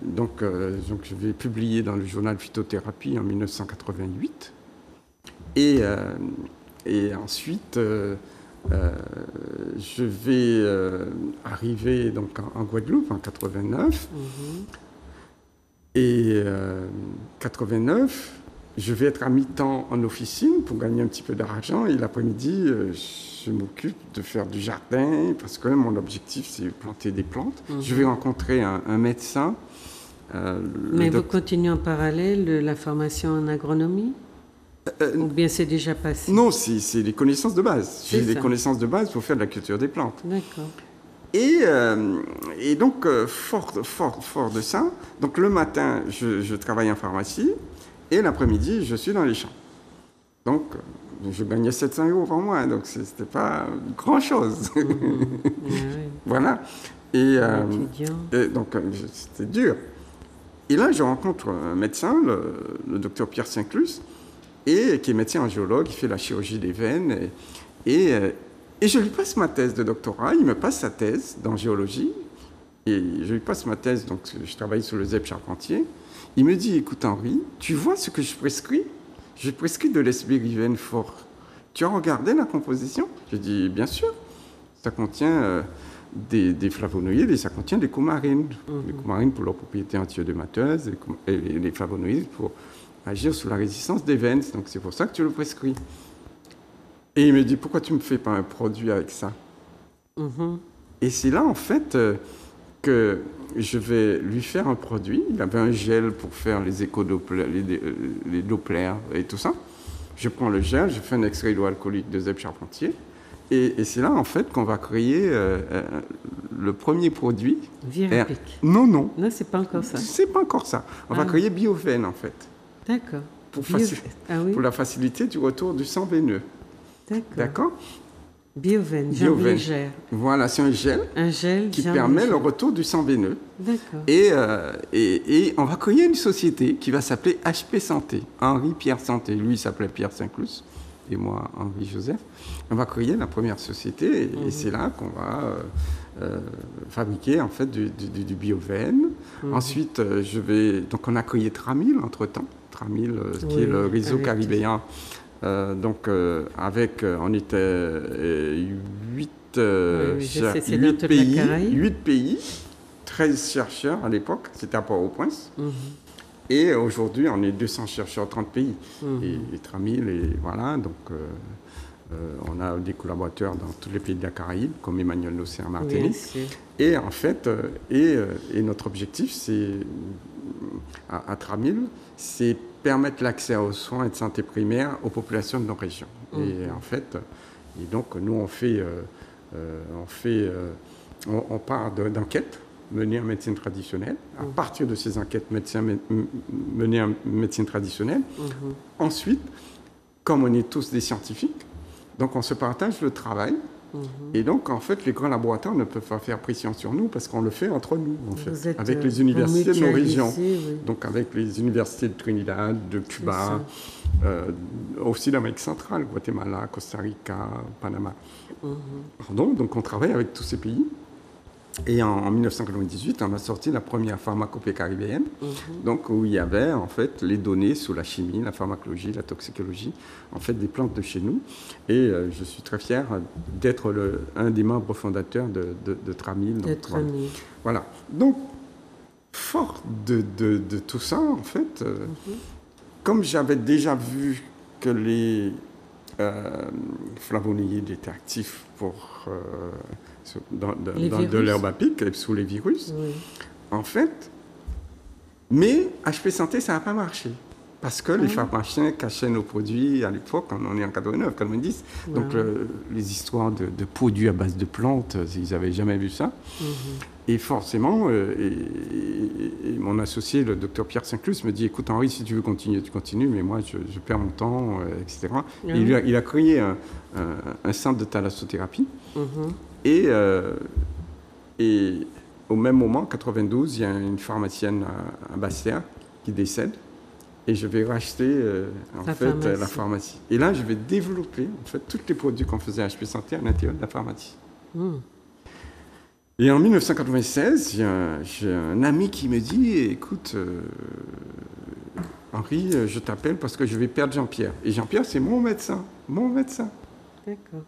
donc, je vais publier dans le journal Phytothérapie en 1988. Et ensuite, je vais arriver donc, en Guadeloupe en 89. Et 89, je vais être à mi-temps en officine pour gagner un petit peu d'argent. Et l'après-midi, je m'occupe de faire du jardin parce que mon objectif, c'est planter des plantes. Je vais rencontrer un médecin. Mais vous continuez en parallèle la formation en agronomie ou bien c'est déjà passé? Non, c'est les connaissances de base. J'ai des connaissances de base pour faire de la culture des plantes. D'accord. Et donc, fort de ça, donc le matin, je travaille en pharmacie et l'après-midi, je suis dans les champs. Donc, je gagnais 700 € par mois, donc c'était pas grand-chose. Voilà. Et donc, c'était dur. Et là, je rencontre un médecin, le docteur Pierre Saint-Clus, qui est médecin angéologue, il fait la chirurgie des veines. Et je lui passe ma thèse de doctorat, il me passe sa thèse d'angéologie, et je lui passe ma thèse, donc je travaille sur le zèbre charpentier. Il me dit, écoute Henri, tu vois ce que je prescris? Je prescris de l'Hespériven fort. Tu as regardé la composition? J'ai dit, bien sûr, ça contient des flavonoïdes et ça contient des coumarines. Les coumarines pour leur propriété anti-œdémateuse et les flavonoïdes pour agir sur la résistance des veines. Donc c'est pour ça que tu le prescris. Et il me dit, pourquoi tu ne me fais pas un produit avec ça? Et c'est là, en fait, que je vais lui faire un produit. Il avait un gel pour faire les éco-Doppler, les Doppler et tout ça. Je prends le gel, je fais un extrait hydroalcoolique de Zeb Charpentier. Et c'est là, en fait, qu'on va créer le premier produit. Virapic. Non, non. Non, c'est pas encore ça. C'est pas encore ça. On va créer Bioven, en fait. D'accord. Pour la facilité du retour du sang veineux. D'accord. Bioven, gère. Voilà, c'est un gel qui permet le retour du sang veineux. D'accord. Et on va créer une société qui va s'appeler HP Santé. Henri-Pierre Santé. Lui, il s'appelait Pierre Saint-Clus. Et moi, Henri-Joseph. On va créer la première société et c'est là qu'on va fabriquer en fait du Bioven. Ensuite, donc on a créé Tramil entre-temps. Tramil, qui est le réseau caribéen. On était 8 pays, 13 chercheurs à l'époque, c'était à Port-au-Prince. Et aujourd'hui, on est 200 chercheurs, 30 pays. Et Tramil, et voilà, donc on a des collaborateurs dans tous les pays de la Caraïbe, comme Emmanuel Nossé en Martinique. Et en fait, notre objectif, c'est, à Tramil, c'est permettre l'accès aux soins de santé primaire aux populations de nos régions. Et en fait, donc nous, on part d'enquêtes menées en médecine traditionnelle. À partir de ces enquêtes menées en médecine traditionnelle, ensuite, comme on est tous des scientifiques, donc on se partage le travail. Et donc, en fait, les grands laboratoires ne peuvent pas faire pression sur nous parce qu'on le fait entre nous, en fait, avec les universités de nos régions. Donc, avec les universités de Trinidad, de Cuba, aussi d'Amérique centrale, Guatemala, Costa Rica, Panama. Donc, on travaille avec tous ces pays. Et en 1998, on a sorti la première pharmacopée caribéenne, donc où il y avait en fait les données sur la chimie, la pharmacologie, la toxicologie, en fait des plantes de chez nous. Et je suis très fier d'être un des membres fondateurs de Tramil. Voilà. Donc, fort de tout ça, en fait, comme j'avais déjà vu que les flavonoïdes étaient actifs de l'herbe à pic sous les virus. En fait, mais HP Santé, ça n'a pas marché. Parce que les pharmaciens cachaient nos produits à l'époque, on est en 89, 90. Donc, les histoires de produits à base de plantes, ils n'avaient jamais vu ça. Et forcément, mon associé, le docteur Pierre Saint-Clus, me dit, écoute Henri, si tu veux continuer, tu continues, mais moi, je perds mon temps, etc. Et il a créé un centre de thalassothérapie. Et au même moment, en 92, il y a une pharmacienne à Bastia qui décède. Et je vais racheter la pharmacie. Et là, je vais développer en fait tous les produits qu'on faisait à HP Santé à l'intérieur de la pharmacie. Et en 1996, j'ai un ami qui me dit, écoute, Henri, je t'appelle parce que je vais perdre Jean-Pierre. Et Jean-Pierre, c'est mon médecin. D'accord.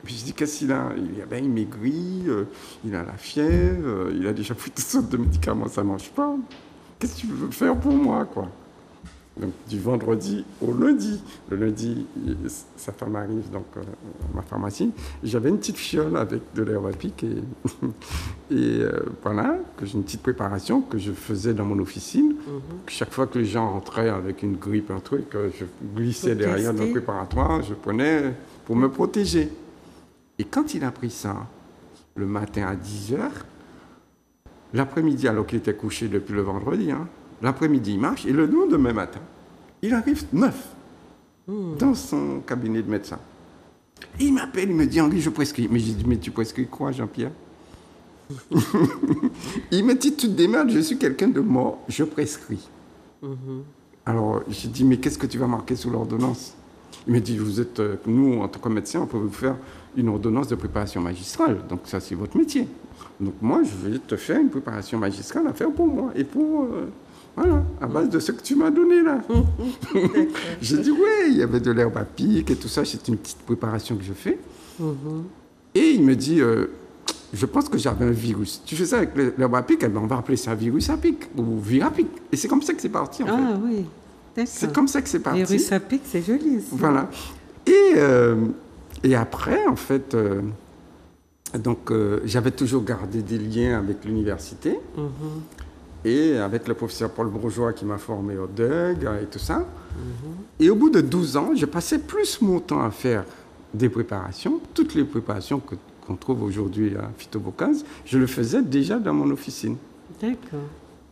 Puis je dis, qu'est-ce qu'il a? Il maigrit, il a la fièvre, il a déjà pris toutes sortes de médicaments, ça ne marche pas. Qu'est-ce que tu veux faire pour moi, quoi? Donc, du vendredi au lundi. Le lundi, sa femme arrive donc, à ma pharmacie. J'avais une petite fiole avec de l'herbe à pic et voilà, que j'ai une petite préparation que je faisais dans mon officine. Chaque fois que les gens rentraient avec une grippe, un truc, je glissais derrière le préparatoire, je prenais pour me protéger. Et quand il a pris ça, le matin à 10h, l'après-midi, alors qu'il était couché depuis le vendredi, l'après-midi, il marche, et le lendemain matin, il arrive neuf dans son cabinet de médecin. Et il m'appelle, il me dit, Henri, je prescris. Mais j'ai dit, mais tu prescris quoi, Jean-Pierre? Il me dit, tu te démerdes, je suis quelqu'un de mort, je prescris. Alors, j'ai dit, mais qu'est-ce que tu vas marquer sur l'ordonnance? Il me dit, nous, en tant que médecin, on peut vous faire une ordonnance de préparation magistrale. Donc, ça, c'est votre métier. Donc, moi, je vais te faire une préparation magistrale à faire pour moi et pour... Voilà, à base de ce que tu m'as donné là. J'ai dit, oui, il y avait de l'herbe à pic et tout ça. C'est une petite préparation que je fais. Et il me dit, je pense que j'avais un virus. Tu fais ça avec l'herbe à pic, eh ben, on va appeler ça virus à pic ou virapic. Et c'est comme ça que c'est parti, en fait. Ah oui, d'accord. C'est comme ça que c'est parti. Virus à pic, c'est joli. Ça. Voilà. Et après, en fait, donc, j'avais toujours gardé des liens avec l'université et avec le professeur Paul Bourgeois qui m'a formé au DUG et tout ça. Et au bout de 12 ans, je passais plus mon temps à faire des préparations, toutes les préparations qu'on trouve aujourd'hui à Phytobocase, je le faisais déjà dans mon officine. D'accord.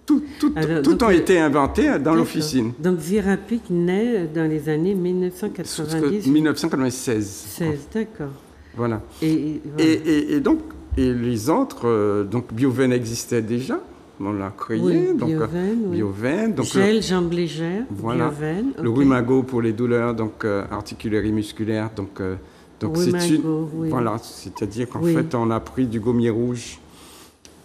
Tout a été inventé dans l'officine. Donc Virapic naît dans les années 1990 1996. 16, d'accord. Voilà. Et donc, les autres, donc Bioven existait déjà, on l'a créé. Oui, donc, Bioven. Donc, gel, jambes légères, voilà. Bioven. Le Rumago pour les douleurs donc, articulaires et musculaires. Donc voilà, c'est-à-dire qu'en fait, on a pris du gommier rouge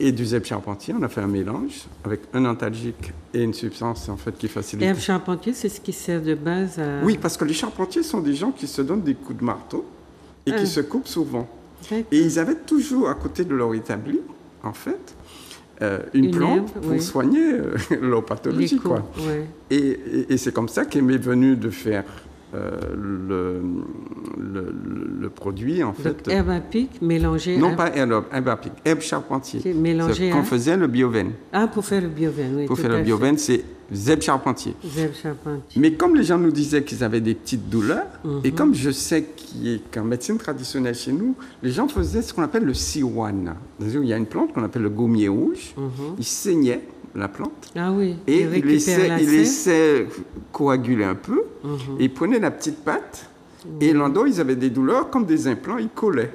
et du zèbre charpentier. On a fait un mélange avec un antalgique et une substance en fait qui facilite. L'herbe charpentier, c'est ce qui sert de base à... Oui, parce que les charpentiers sont des gens qui se donnent des coups de marteau et qui se coupent souvent. Et ils avaient toujours à côté de leur établi, en fait, une plante pour soigner leur pathologie. Quoi. Ouais. Et c'est comme ça qu'il m'est venu de faire le produit, en fait. Donc, herbe à pic mélangée Non, pas herbe à pic, herbe charpentier. Mélangée qu'on faisait le Bioven. Ah, pour faire le Bioven, oui. Pour faire le Bioven, c'est zèbre charpentier. Zèbre charpentier. Mais comme les gens nous disaient qu'ils avaient des petites douleurs, et comme je sais qu'en médecine traditionnelle chez nous, les gens faisaient ce qu'on appelle le siwan. Il y a une plante qu'on appelle le gommier rouge. Ils saignaient la plante. Ah oui. Et il laissait coaguler un peu. Et ils prenaient la petite pâte. Et l'endroit où ils avaient des douleurs, comme des implants, ils collaient.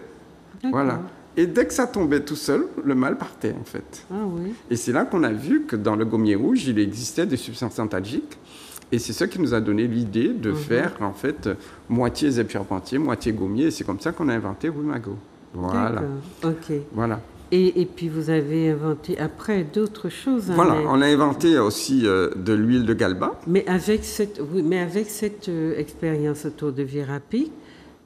Voilà. Et dès que ça tombait tout seul, le mal partait, en fait. Ah oui. Et c'est là qu'on a vu que dans le gommier rouge, il existait des substances antalgiques. Et c'est ça qui nous a donné l'idée de faire, en fait, moitié zèbre charpentier, moitié gommier. Et c'est comme ça qu'on a inventé Rumago. Voilà. OK. Voilà. Et puis vous avez inventé après d'autres choses. Voilà, on a inventé aussi de l'huile de galba. Mais avec cette expérience autour de Virapic,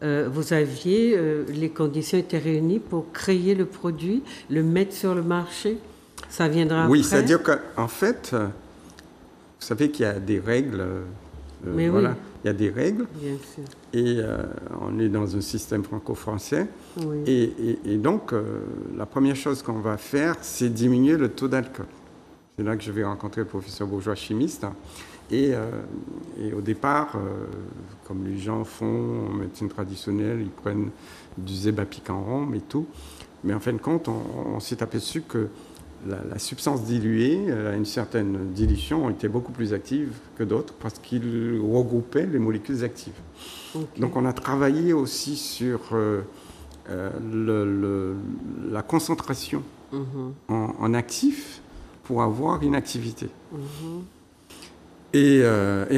vous aviez, les conditions étaient réunies pour créer le produit, le mettre sur le marché. Ça viendra après. Oui, c'est-à-dire qu'en fait, vous savez qu'il y a des règles. Mais voilà. oui. Il y a des règles. Bien sûr. Et on est dans un système franco-français. Oui. Et donc, la première chose qu'on va faire, c'est diminuer le taux d'alcool. C'est là que je vais rencontrer le professeur Bourgeois, chimiste. Et au départ, comme les gens font en médecine traditionnelle, ils prennent du zèbre à pic en rhum et tout. Mais en fin de compte, on s'est aperçu que la substance diluée, à une certaine dilution, était beaucoup plus active que d'autres parce qu'il regroupait les molécules actives. Okay. Donc on a travaillé aussi sur la concentration en actif pour avoir une activité. Et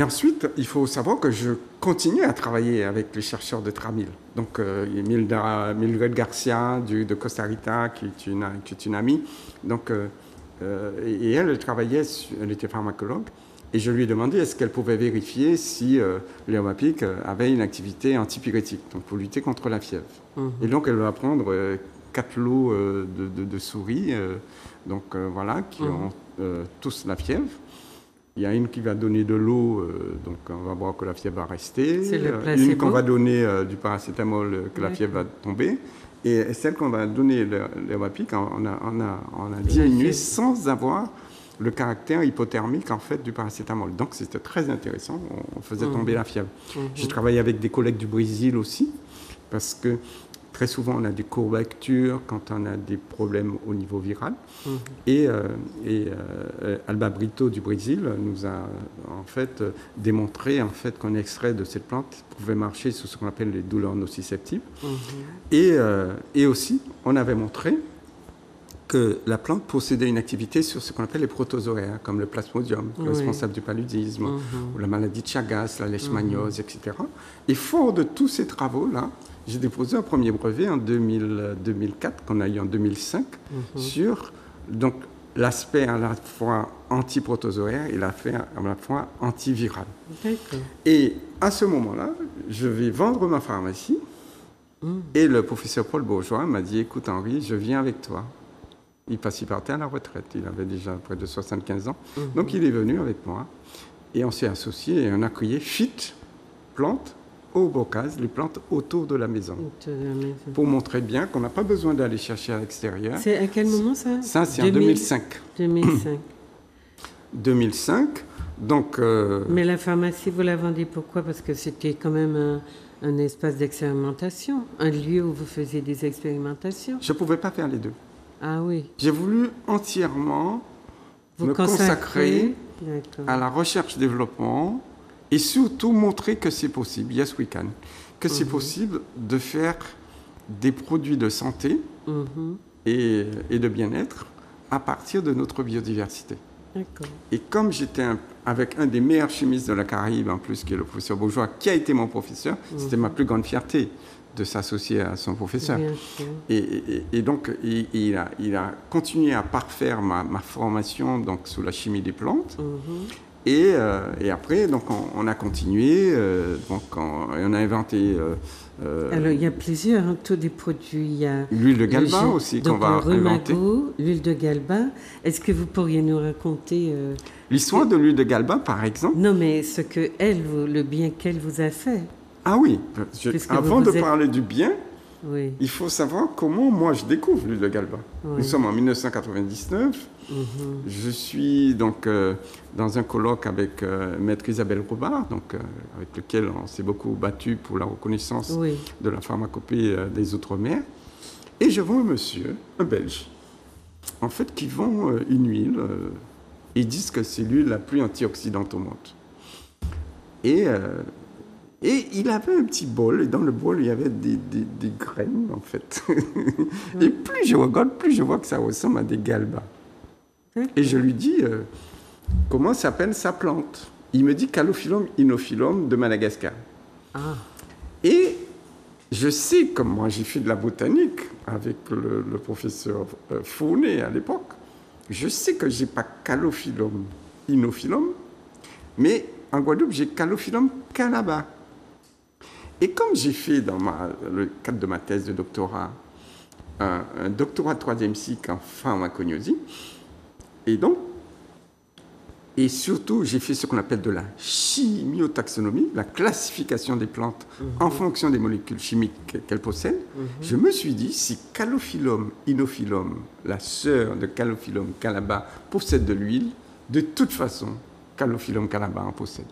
ensuite, il faut savoir que je continue à travailler avec les chercheurs de Tramil. Donc, Mildred Garcia de Costa Rica, qui est une amie. Donc, et elle travaillait, elle était pharmacologue. Et je lui ai demandé est-ce qu'elle pouvait vérifier si l'herbe à pic avait une activité antipyrétique, donc pour lutter contre la fièvre. Et donc, elle va prendre 4 lots de souris, voilà, qui ont tous la fièvre. Il y a une qui va donner de l'eau, donc on va voir que la fièvre va rester. C'est le placebo. Une qu'on va donner du paracétamol, que la fièvre va tomber. Et celle qu'on va donner l'herbe à pic, on a diminué sans avoir le caractère hypothermique en fait du paracétamol. Donc c'était très intéressant, on faisait tomber la fièvre. J'ai travaillé avec des collègues du Brésil aussi, parce que très souvent, on a des courbatures quand on a des problèmes au niveau viral. Et Alba Brito du Brésil nous a en fait démontré en fait qu'un extrait de cette plante pouvait marcher sur ce qu'on appelle les douleurs nociceptives. Et aussi, on avait montré que la plante possédait une activité sur ce qu'on appelle les protozoaires, comme le plasmodium, responsable du paludisme, ou la maladie de Chagas, la leishmaniose, etc. Et fort de tous ces travaux-là, j'ai déposé un premier brevet en 2004, qu'on a eu en 2005, sur donc, l'aspect à la fois antiprotozoaire et l'aspect à la fois antiviral. Et à ce moment-là, je vais vendre ma pharmacie Et le professeur Paul Bourgeois m'a dit, écoute Henri, je viens avec toi. Il partait à la retraite, il avait déjà près de 75 ans. Donc il est venu avec moi et on s'est associés et on a créé FIT, plantes au bocage, les plantes autour de la maison. Pour montrer bien qu'on n'a pas besoin d'aller chercher à l'extérieur. C'est à quel moment ça? Ça, c'est en 2005. 2005. 2005. Donc, Mais la pharmacie, vous la vendez pourquoi? Parce que c'était quand même un espace d'expérimentation, un lieu où vous faisiez des expérimentations. Je ne pouvais pas faire les deux. Ah oui. J'ai voulu entièrement me consacrer à la recherche-développement et surtout montrer que c'est possible, yes we can, que c'est possible de faire des produits de santé et de bien-être à partir de notre biodiversité. Et comme j'étais avec un des meilleurs chimistes de la Caraïbe, en plus, qui est le professeur Bourgeois, qui a été mon professeur, c'était ma plus grande fierté de s'associer à son professeur. Et donc, il a continué à parfaire ma formation donc, sous la chimie des plantes. Et après, donc, on a continué, donc, on a inventé... Alors, il y a plusieurs, tous des produits. Il y a l'huile de Galba aussi qu'on va inventer. L'huile de Galba. Est-ce que vous pourriez nous raconter... l'histoire de l'huile de Galba, par exemple? Non, mais ce que le bien qu'elle vous a fait. Ah oui, avant de parler du bien, il faut savoir comment moi je découvre l'huile de Galba. Nous sommes en 1999. Je suis donc dans un colloque avec Maître Isabelle Robard, donc, avec lequel on s'est beaucoup battu pour la reconnaissance de la pharmacopée des Outre-mer. Et je vois un monsieur, un Belge, en fait, qui vend une huile. Ils disent que c'est l'huile la plus antioxydante au monde. Et il avait un petit bol, et dans le bol, il y avait des graines, en fait. Et plus je regarde, plus je vois que ça ressemble à des galbas. Et je lui dis, comment s'appelle sa plante? Il me dit Calophyllum inophyllum de Madagascar. Et je sais, comme moi j'ai fait de la botanique avec le professeur Fournet à l'époque, je sais que je n'ai pas Calophyllum inophyllum, mais en Guadeloupe, j'ai Calophyllum cannaba. Et comme j'ai fait dans le cadre de ma thèse de doctorat, un doctorat de 3e cycle en pharmacognosie, et surtout j'ai fait ce qu'on appelle de la chimiotaxonomie, la classification des plantes en fonction des molécules chimiques qu'elles possèdent, je me suis dit, si Calophyllum inophyllum, la sœur de Calophyllum cannaba, possède de l'huile, de toute façon, Calophyllum cannaba en possède.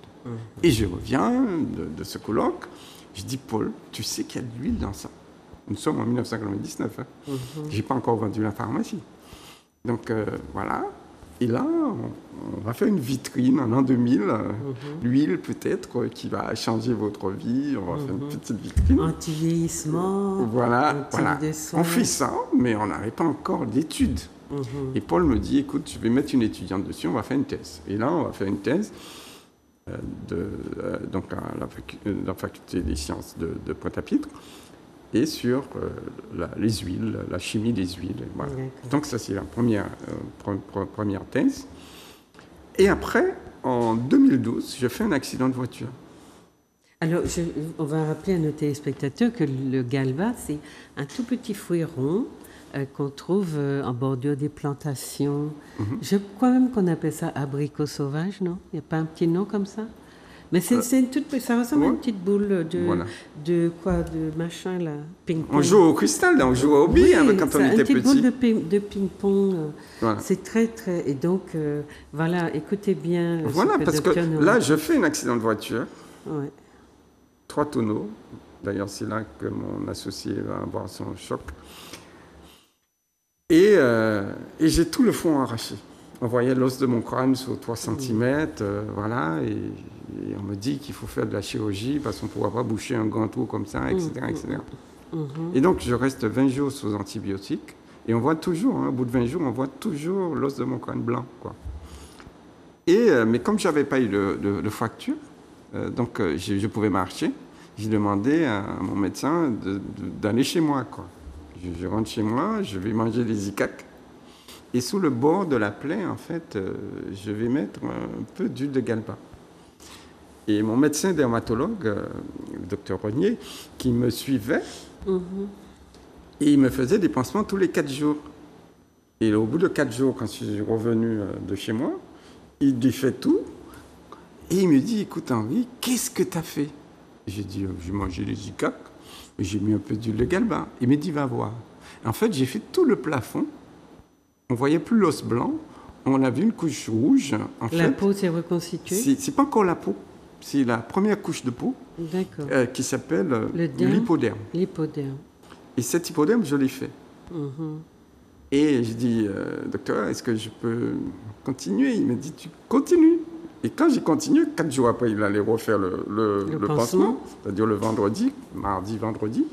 Et je reviens de ce colloque. Je dis, Paul, tu sais qu'il y a de l'huile dans ça. Nous sommes en 1999. Je n'ai pas encore vendu la pharmacie. Donc, voilà. Et là, on va faire une vitrine en l'an 2000. L'huile, peut-être, qui va changer votre vie. On va faire une petite vitrine. Anti-vieillissement. Voilà. On fait ça, mais on n'avait pas encore d'études. Et Paul me dit, écoute, je vais mettre une étudiante dessus, on va faire une thèse. Et là, on va faire une thèse. Donc à la faculté des sciences de Pointe-à-Pitre et sur les huiles, la chimie des huiles. Voilà. Donc ça c'est la première thèse. Et après, en 2012, je fais un accident de voiture. Alors, on va rappeler à nos téléspectateurs que le galba, c'est un tout petit fruit rond qu'on trouve en bordure des plantations. Je crois même qu'on appelle ça abricot sauvage, non? Il n'y a pas un petit nom comme ça? Mais ça ressemble à une petite boule de machin là, ping-pong. On joue au cristal, on joue au billes quand on était petit. Une petite boule de ping-pong. C'est très, très... Et donc, voilà, écoutez bien. Voilà, parce que là, je fais un accident de voiture. 3 tonneaux. D'ailleurs, c'est là que mon associé va avoir son choc. Et j'ai tout le fond arraché. On voyait l'os de mon crâne sur 3 cm, voilà, et on me dit qu'il faut faire de la chirurgie parce qu'on ne pourra pas boucher un grand trou comme ça, etc. etc. Et donc, je reste 20 jours sous antibiotiques, et on voit toujours, au bout de 20 jours, on voit toujours l'os de mon crâne blanc, quoi. Mais comme je n'avais pas eu de fracture, donc je pouvais marcher, j'ai demandé à mon médecin d'aller chez moi, quoi. Je rentre chez moi, je vais manger des icaques. Et sous le bord de la plaie, en fait, je vais mettre un peu d'huile de galba. Et mon médecin dermatologue, le docteur Rognier, qui me suivait, Et il me faisait des pansements tous les 4 jours. Et au bout de 4 jours, quand je suis revenu de chez moi, il défait tout. Et il me dit, écoute Henri, qu'est-ce que tu as fait? J'ai dit, j'ai mangé des icaques, mais j'ai mis un peu d'huile de galba. Il me dit, va voir. En fait, j'ai fait tout le plafond. On ne voyait plus l'os blanc. On a vu une couche rouge. La peau s'est reconstituée? C'est pas encore la peau. C'est la première couche de peau qui s'appelle l'hypoderme. L'hypoderme. Et cet hypoderme, je l'ai fait. Et j'ai dit, docteur, est-ce que je peux continuer? Il m'a dit, tu continues. Et quand j'ai continué, 4 jours après, il allait refaire le pansement, c'est-à-dire le vendredi, mardi, vendredi.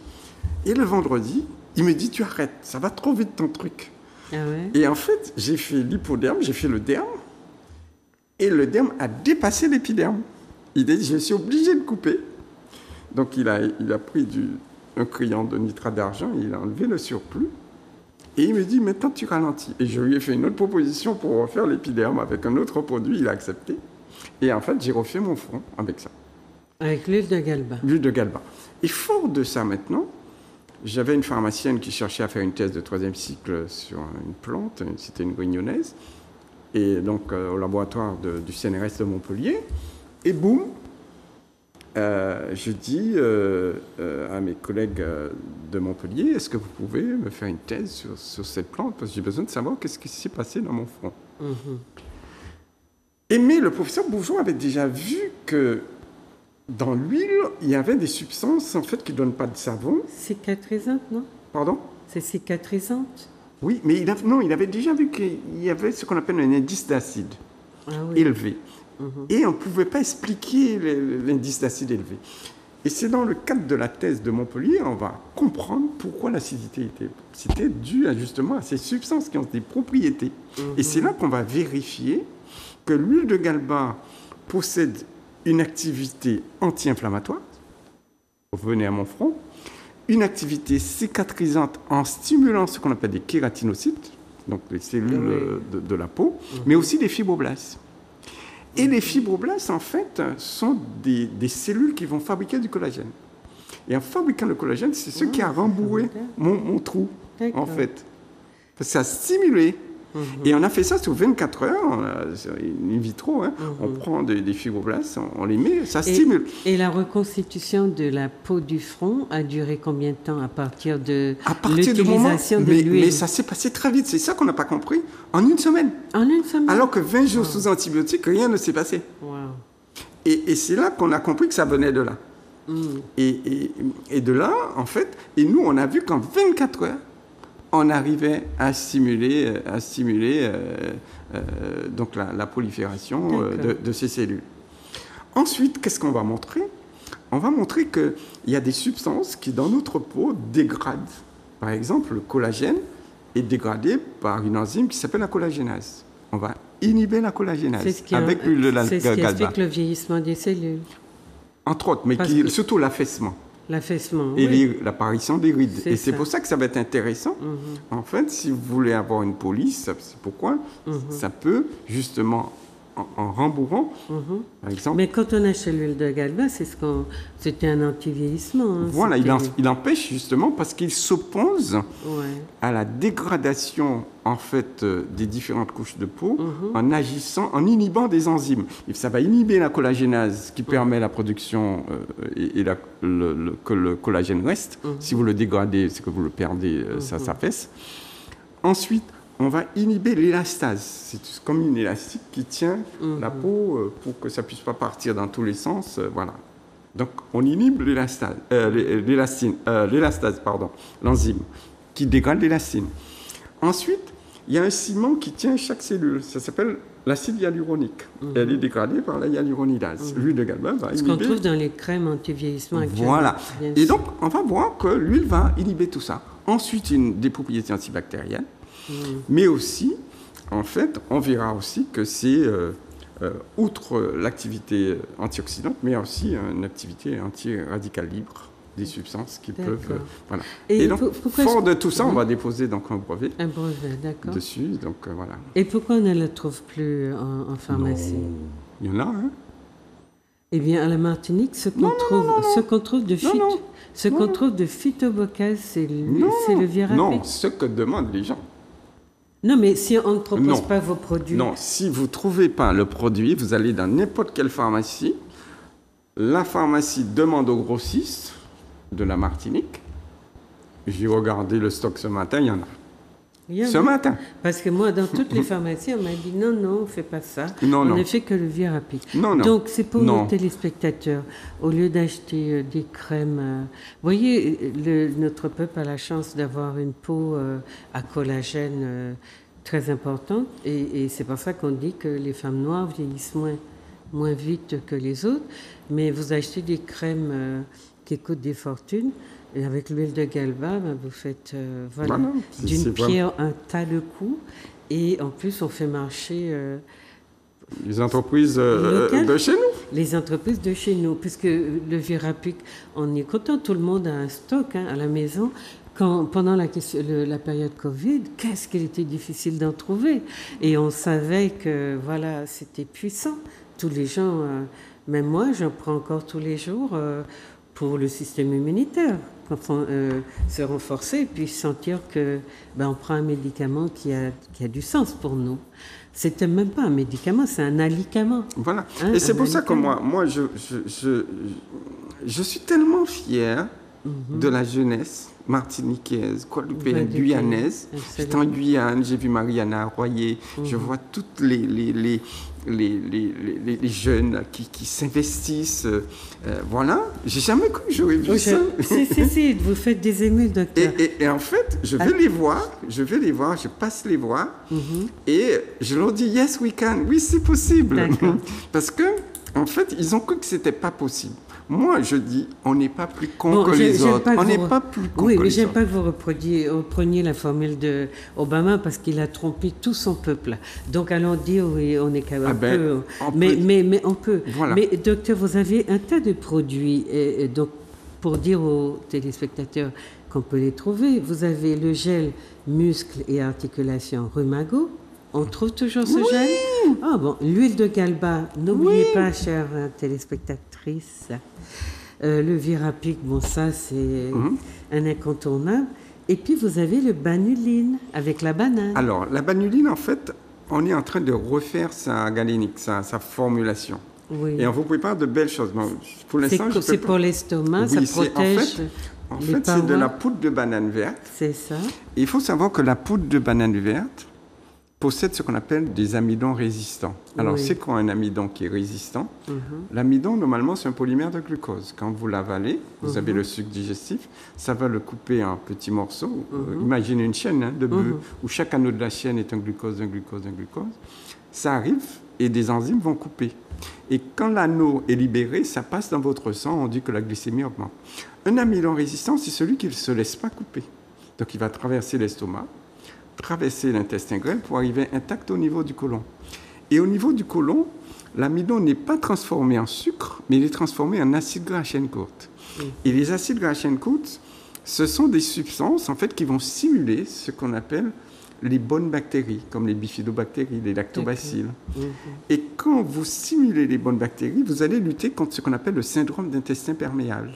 Et le vendredi, il me dit, tu arrêtes, ça va trop vite ton truc. Ah ouais? Et en fait, j'ai fait l'hypoderme, j'ai fait le derme, et le derme a dépassé l'épiderme. Il a dit, je suis obligé de couper. Donc il a pris un crayon de nitrate d'argent, il a enlevé le surplus, et il me dit, maintenant tu ralentis. Et je lui ai fait une autre proposition pour refaire l'épiderme avec un autre produit, il a accepté. Et en fait, j'ai refait mon front avec ça. Avec l'huile de galba. L'huile de galba. Et fort de ça maintenant, j'avais une pharmacienne qui cherchait à faire une thèse de 3e cycle sur une plante, c'était une Guignonnaise, et donc au laboratoire du CNRS de Montpellier. Et boum, je dis à mes collègues de Montpellier, est-ce que vous pouvez me faire une thèse sur cette plante? Parce que j'ai besoin de savoir qu'est-ce qui s'est passé dans mon front. Mais le professeur Bourgeois avait déjà vu que dans l'huile, il y avait des substances en fait qui ne donnent pas de savon. Cicatrisante, non? Pardon? C'est cicatrisante? Oui, mais il avait déjà vu qu'il y avait ce qu'on appelle un indice d'acide élevé. Et on ne pouvait pas expliquer l'indice d'acide élevé. Et c'est dans le cadre de la thèse de Montpellier, on va comprendre pourquoi l'acidité c'était dû justement à ces substances qui ont des propriétés. Et c'est là qu'on va vérifier que l'huile de galba possède une activité anti-inflammatoire, revenez à mon front, une activité cicatrisante en stimulant ce qu'on appelle des kératinocytes, donc les cellules de la peau, mais aussi des fibroblastes. Et les fibroblastes, en fait, sont des cellules qui vont fabriquer du collagène. Et en fabriquant le collagène, c'est ce qui a rembourré mon trou, en fait. Parce que ça a stimulé. Et on a fait ça sur 24 heures, in vitro. On prend des fibroblastes, on les met, ça stimule. Et la reconstitution de la peau du front a duré combien de temps à partir de l'utilisation de l'huile? Mais ça s'est passé très vite, c'est ça qu'on n'a pas compris. En une semaine. En une semaine? Alors que 20 jours sous antibiotiques, rien ne s'est passé. Et c'est là qu'on a compris que ça venait de là. Et de là, en fait, et nous, on a vu qu'en 24 heures, on arrivait à stimuler donc la prolifération de ces cellules. Ensuite, qu'est-ce qu'on va montrer? On va montrer qu'il y a des substances qui, dans notre peau, dégradent. Par exemple, le collagène est dégradé par une enzyme qui s'appelle la collagénase. On va inhiber la collagénase avec l'huile de galba. C'est ce qui explique le vieillissement des cellules. Entre autres, mais surtout l'affaissement. L'affaissement, et l'apparition des rides. Et c'est pour ça que ça va être intéressant. En fait, si vous voulez avoir une police, c'est pourquoi ça peut, justement, en rembourrant, par exemple... Mais quand on achète l'huile de galba, c'était un anti-vieillissement. Voilà, il empêche, justement, parce qu'il s'oppose à la dégradation, en fait, des différentes couches de peau, en agissant, en inhibant des enzymes. Et ça va inhiber la collagénase, qui permet la production que le collagène reste. Si vous le dégradez, c'est que vous le perdez, ça s'affaisse. Ensuite, on va inhiber l'élastase. C'est comme une élastique qui tient la peau pour que ça ne puisse pas partir dans tous les sens. Voilà. Donc, on inhibe l'élastase, l'enzyme, qui dégrade l'élastine. Ensuite, il y a un ciment qui tient chaque cellule. Ça s'appelle l'acide hyaluronique. Elle est dégradée par la hyaluronidase. L'huile de galba va inhiber... Ce qu'on trouve dans les crèmes anti-vieillissement actuelles. Voilà. Et donc, on va voir que l'huile va inhiber tout ça. Ensuite, des propriétés antibactériennes. Mais aussi, en fait, on verra aussi que c'est, outre l'activité antioxydante, mais aussi une activité anti-radicale libre, des substances qui peuvent... voilà. Et donc, fort de tout ça, on va déposer donc un brevet. Un brevet, d'accord. Dessus, donc voilà. Et pourquoi on ne le trouve plus en pharmacie? Il y en a, hein. Eh bien, à la Martinique, ce qu'on trouve de phytobocase, c'est le Virapic. Non, ce que demandent les gens. Non, mais si on ne propose pas vos produits... Non, si vous ne trouvez pas le produit, vous allez dans n'importe quelle pharmacie. La pharmacie demande aux grossistes de la Martinique. J'ai regardé le stock ce matin, il y en a. Ce matin. Parce que moi, dans toutes les pharmacies, on m'a dit non, on ne fait pas ça. Non, on ne fait que le Virapic. Non. Donc, c'est pour nos téléspectateurs. Au lieu d'acheter des crèmes... vous voyez, notre peuple a la chance d'avoir une peau à collagène très importante. Et c'est pour ça qu'on dit que les femmes noires vieillissent moins vite que les autres. Mais vous achetez des crèmes qui coûtent des fortunes. Et avec l'huile de Galba, vous faites d'une pierre un tas de coups. Et en plus, on fait marcher... les entreprises de chez nous. Les entreprises de chez nous. Puisque le Virapic, on est content. Tout le monde a un stock à la maison. Pendant la période Covid, qu'est-ce qu'il était difficile d'en trouver. Et on savait que c'était puissant. Tous les gens, même moi, j'en prends encore tous les jours pour le système immunitaire. Se renforcer et puis sentir que on prend un médicament qui a du sens pour nous. C'était même pas un médicament, c'est un alicament. Voilà. Et c'est pour ça que moi je suis tellement fier de la jeunesse martiniquaise, guadeloupéenne, guyanaise. J'étais en Guyane, j'ai vu Mariana Royer, je vois toutes les jeunes qui s'investissent. Voilà, j'ai jamais cru que j'aurais vu ça. Si, vous faites des émules, docteur. Et en fait, je vais les voir, je passe les voir, et je leur dis yes we can, oui c'est possible. Parce que en fait, ils ont cru que c'était pas possible. Moi, je dis, on n'est pas plus con que les autres. On n'est pas plus con que les autres. Oui, mais j'aime pas que vous repreniez la formule d'Obama parce qu'il a trompé tout son peuple. Donc, allons dire, oui, on est capable. Mais on peut. Voilà. Mais, docteur, vous avez un tas de produits. Donc, pour dire aux téléspectateurs qu'on peut les trouver, vous avez le gel muscles et articulations Rumago. On trouve toujours ce gel? Ah bon, l'huile de Galba, n'oubliez pas, chère téléspectatrice, le Virapic, ça c'est un incontournable. Et puis vous avez le banuline avec la banane. Alors, la banuline, en fait, on est en train de refaire sa galénique, sa formulation. Oui. Et on vous prépare de belles choses. Bon, pour l'instant, c'est pour l'estomac, ça protège. En fait, c'est de la poudre de banane verte. C'est ça. Et il faut savoir que la poudre de banane verte possède ce qu'on appelle des amidons résistants. Alors, c'est quoi un amidon qui est résistant? L'amidon, normalement, c'est un polymère de glucose. Quand vous l'avalez, vous avez le sucre digestif, ça va le couper en petits morceaux. Imaginez une chaîne de bœuf où chaque anneau de la chaîne est un glucose, un glucose, un glucose. Ça arrive et des enzymes vont couper. Et quand l'anneau est libéré, ça passe dans votre sang, on dit que la glycémie augmente. Un amidon résistant, c'est celui qui ne se laisse pas couper. Donc, il va traverser l'estomac, traverser l'intestin grêle pour arriver intact au niveau du côlon. Et au niveau du côlon, l'amidon n'est pas transformé en sucre, mais il est transformé en acide gras à chaîne courte. Et les acides gras à chaîne courte, ce sont des substances en fait qui vont stimuler ce qu'on appelle les bonnes bactéries, comme les bifidobactéries, les lactobacilles. Et quand vous stimulez les bonnes bactéries, vous allez lutter contre ce qu'on appelle le syndrome d'intestin perméable.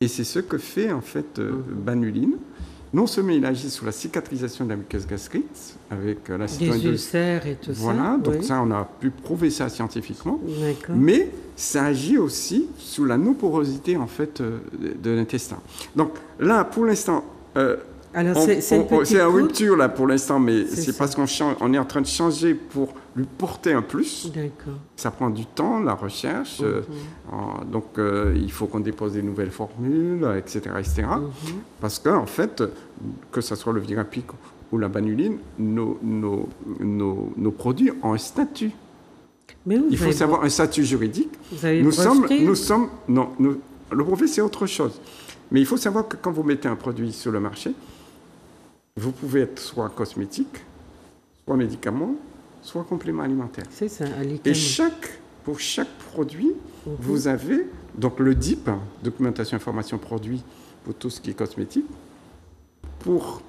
Et c'est ce que fait en fait banuline. Non seulement il agit sur la cicatrisation de la muqueuse gastrique avec l'acétone des ulcères et tout ça. Voilà, donc ça, on a pu prouver ça scientifiquement. Mais ça agit aussi sur la non-porosité en fait de l'intestin. Donc là, pour l'instant, c'est en rupture là pour l'instant, mais c'est parce qu'on est en train de changer pour lui porter un plus. D'accord. Ça prend du temps, la recherche. Donc, il faut qu'on dépose des nouvelles formules, etc. etc. Parce qu'en fait, que ce soit le Virapic ou la banuline, nos produits ont un statut. Mais il faut savoir un statut juridique. Vous avez le brevet, c'est autre chose. Mais il faut savoir que quand vous mettez un produit sur le marché, vous pouvez être soit cosmétique, soit médicament, soit complément alimentaire. C'est ça, et pour chaque produit, vous avez donc le DIP, documentation information produit, pour tout ce qui est cosmétique. Pour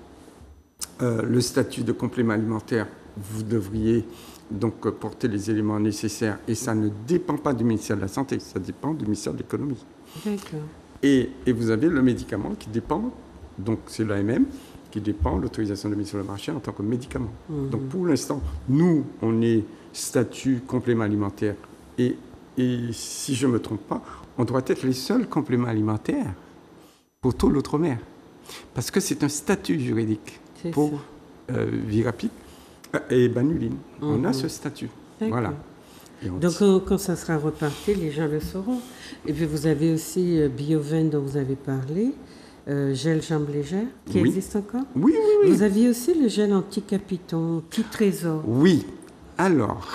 le statut de complément alimentaire, vous devriez donc porter les éléments nécessaires. Et ça ne dépend pas du ministère de la Santé, ça dépend du ministère de l'Économie. D'accord. Et vous avez le médicament qui dépend, donc c'est l'AMM, qui dépend de l'autorisation de mise sur le marché en tant que médicament. Donc pour l'instant, nous, on est statut complément alimentaire. Et si je ne me trompe pas, on doit être les seuls compléments alimentaires pour tout l'outre-mer. Parce que c'est un statut juridique pour Virapid et Banuline. On a ce statut. Voilà. Donc quand ça sera reparti, les gens le sauront. Et puis vous avez aussi Bioven dont vous avez parlé, gel jambes légères, qui existe encore. Oui. Vous aviez aussi le gel anti-capiton, anti-trésor. Oui. Alors,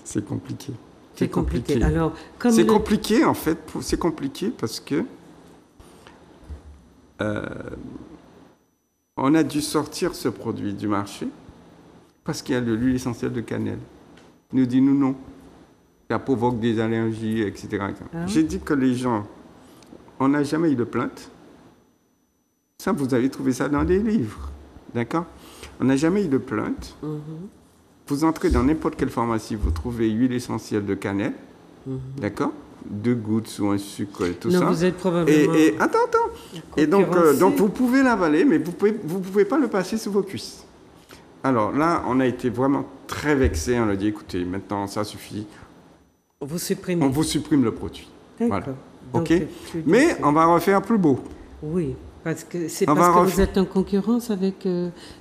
c'est compliqué. C'est compliqué. Alors, c'est compliqué en fait. C'est compliqué parce que on a dû sortir ce produit du marché parce qu'il y a de l'huile essentielle de cannelle. Il nous dit non. Ça provoque des allergies, etc. J'ai dit que les gens, on n'a jamais eu de plainte. Ça, vous avez trouvé ça dans des livres. D'accord ? On n'a jamais eu de plainte. Vous entrez dans n'importe quelle pharmacie, vous trouvez huile essentielle de cannelle. D'accord ? 2 gouttes sous un sucre et tout ça. Non, vous êtes probablement... Attends. Et donc vous pouvez l'avaler, mais vous pouvez pas le passer sous vos cuisses. Alors là, on a été vraiment très vexés. On a dit, écoutez, maintenant, ça suffit. On vous supprime le produit. D'accord. Voilà. OK ? Mais on va refaire plus beau. Oui, parce que vous êtes en concurrence avec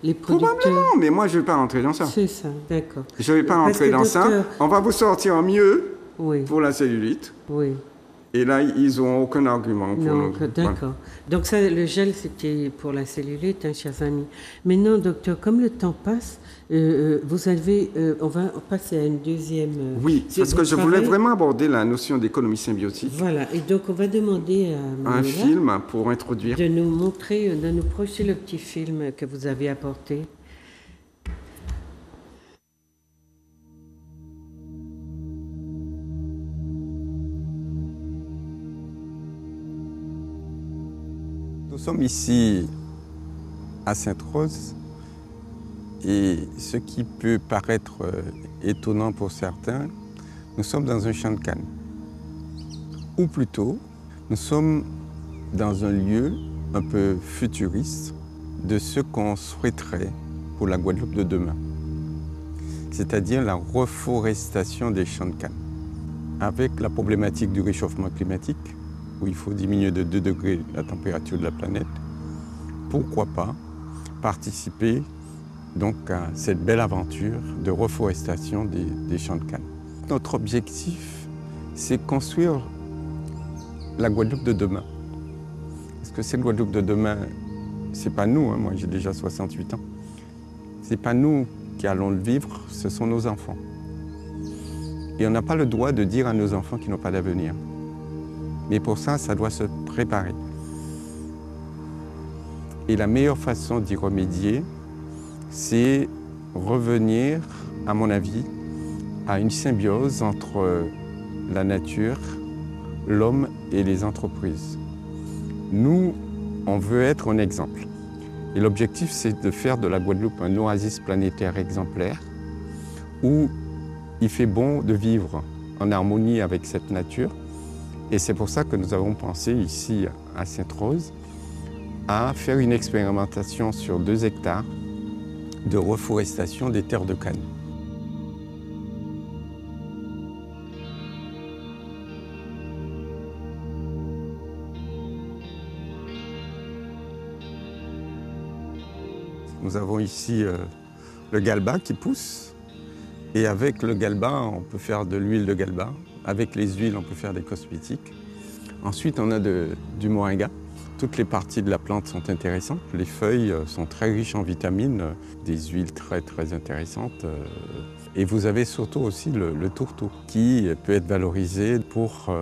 les producteurs. Probablement, mais moi, je ne vais pas rentrer dans ça. C'est ça, d'accord. Je ne vais pas rentrer dans ça. On va vous sortir mieux pour la cellulite. Oui. Et là, ils n'ont aucun argument pour nous. D'accord. Voilà. Donc ça, le gel, c'était pour la cellulite, chers amis. Maintenant, docteur, comme le temps passe, on va passer à une deuxième... Oui, parce que je voulais vraiment aborder la notion d'économie symbiotique. Voilà, et donc on va demander à un film pour introduire... de nous projeter le petit film que vous avez apporté. Nous sommes ici à Sainte-Rose et ce qui peut paraître étonnant pour certains, nous sommes dans un champ de canne. Ou plutôt, nous sommes dans un lieu un peu futuriste de ce qu'on souhaiterait pour la Guadeloupe de demain, c'est-à-dire la reforestation des champs de canne. Avec la problématique du réchauffement climatique, où il faut diminuer de 2 degrés la température de la planète, pourquoi pas participer donc à cette belle aventure de reforestation des champs de canne. Notre objectif, c'est construire la Guadeloupe de demain. Parce que cette Guadeloupe de demain, c'est pas nous, hein, moi j'ai déjà 68 ans, c'est pas nous qui allons le vivre, ce sont nos enfants. Et on n'a pas le droit de dire à nos enfants qu'ils n'ont pas d'avenir. Mais pour ça, ça doit se préparer. Et la meilleure façon d'y remédier, c'est revenir, à mon avis, à une symbiose entre la nature, l'homme et les entreprises. Nous, on veut être un exemple. Et l'objectif, c'est de faire de la Guadeloupe un oasis planétaire exemplaire où il fait bon de vivre en harmonie avec cette nature. Et c'est pour ça que nous avons pensé ici à Sainte-Rose à faire une expérimentation sur 2 hectares de reforestation des terres de canne. Nous avons ici le galba qui pousse. Et avec le galba, on peut faire de l'huile de galba. Avec les huiles, on peut faire des cosmétiques. Ensuite, on a du moringa. Toutes les parties de la plante sont intéressantes. Les feuilles sont très riches en vitamines, des huiles très très intéressantes. Et vous avez surtout aussi le tourteau qui peut être valorisé pour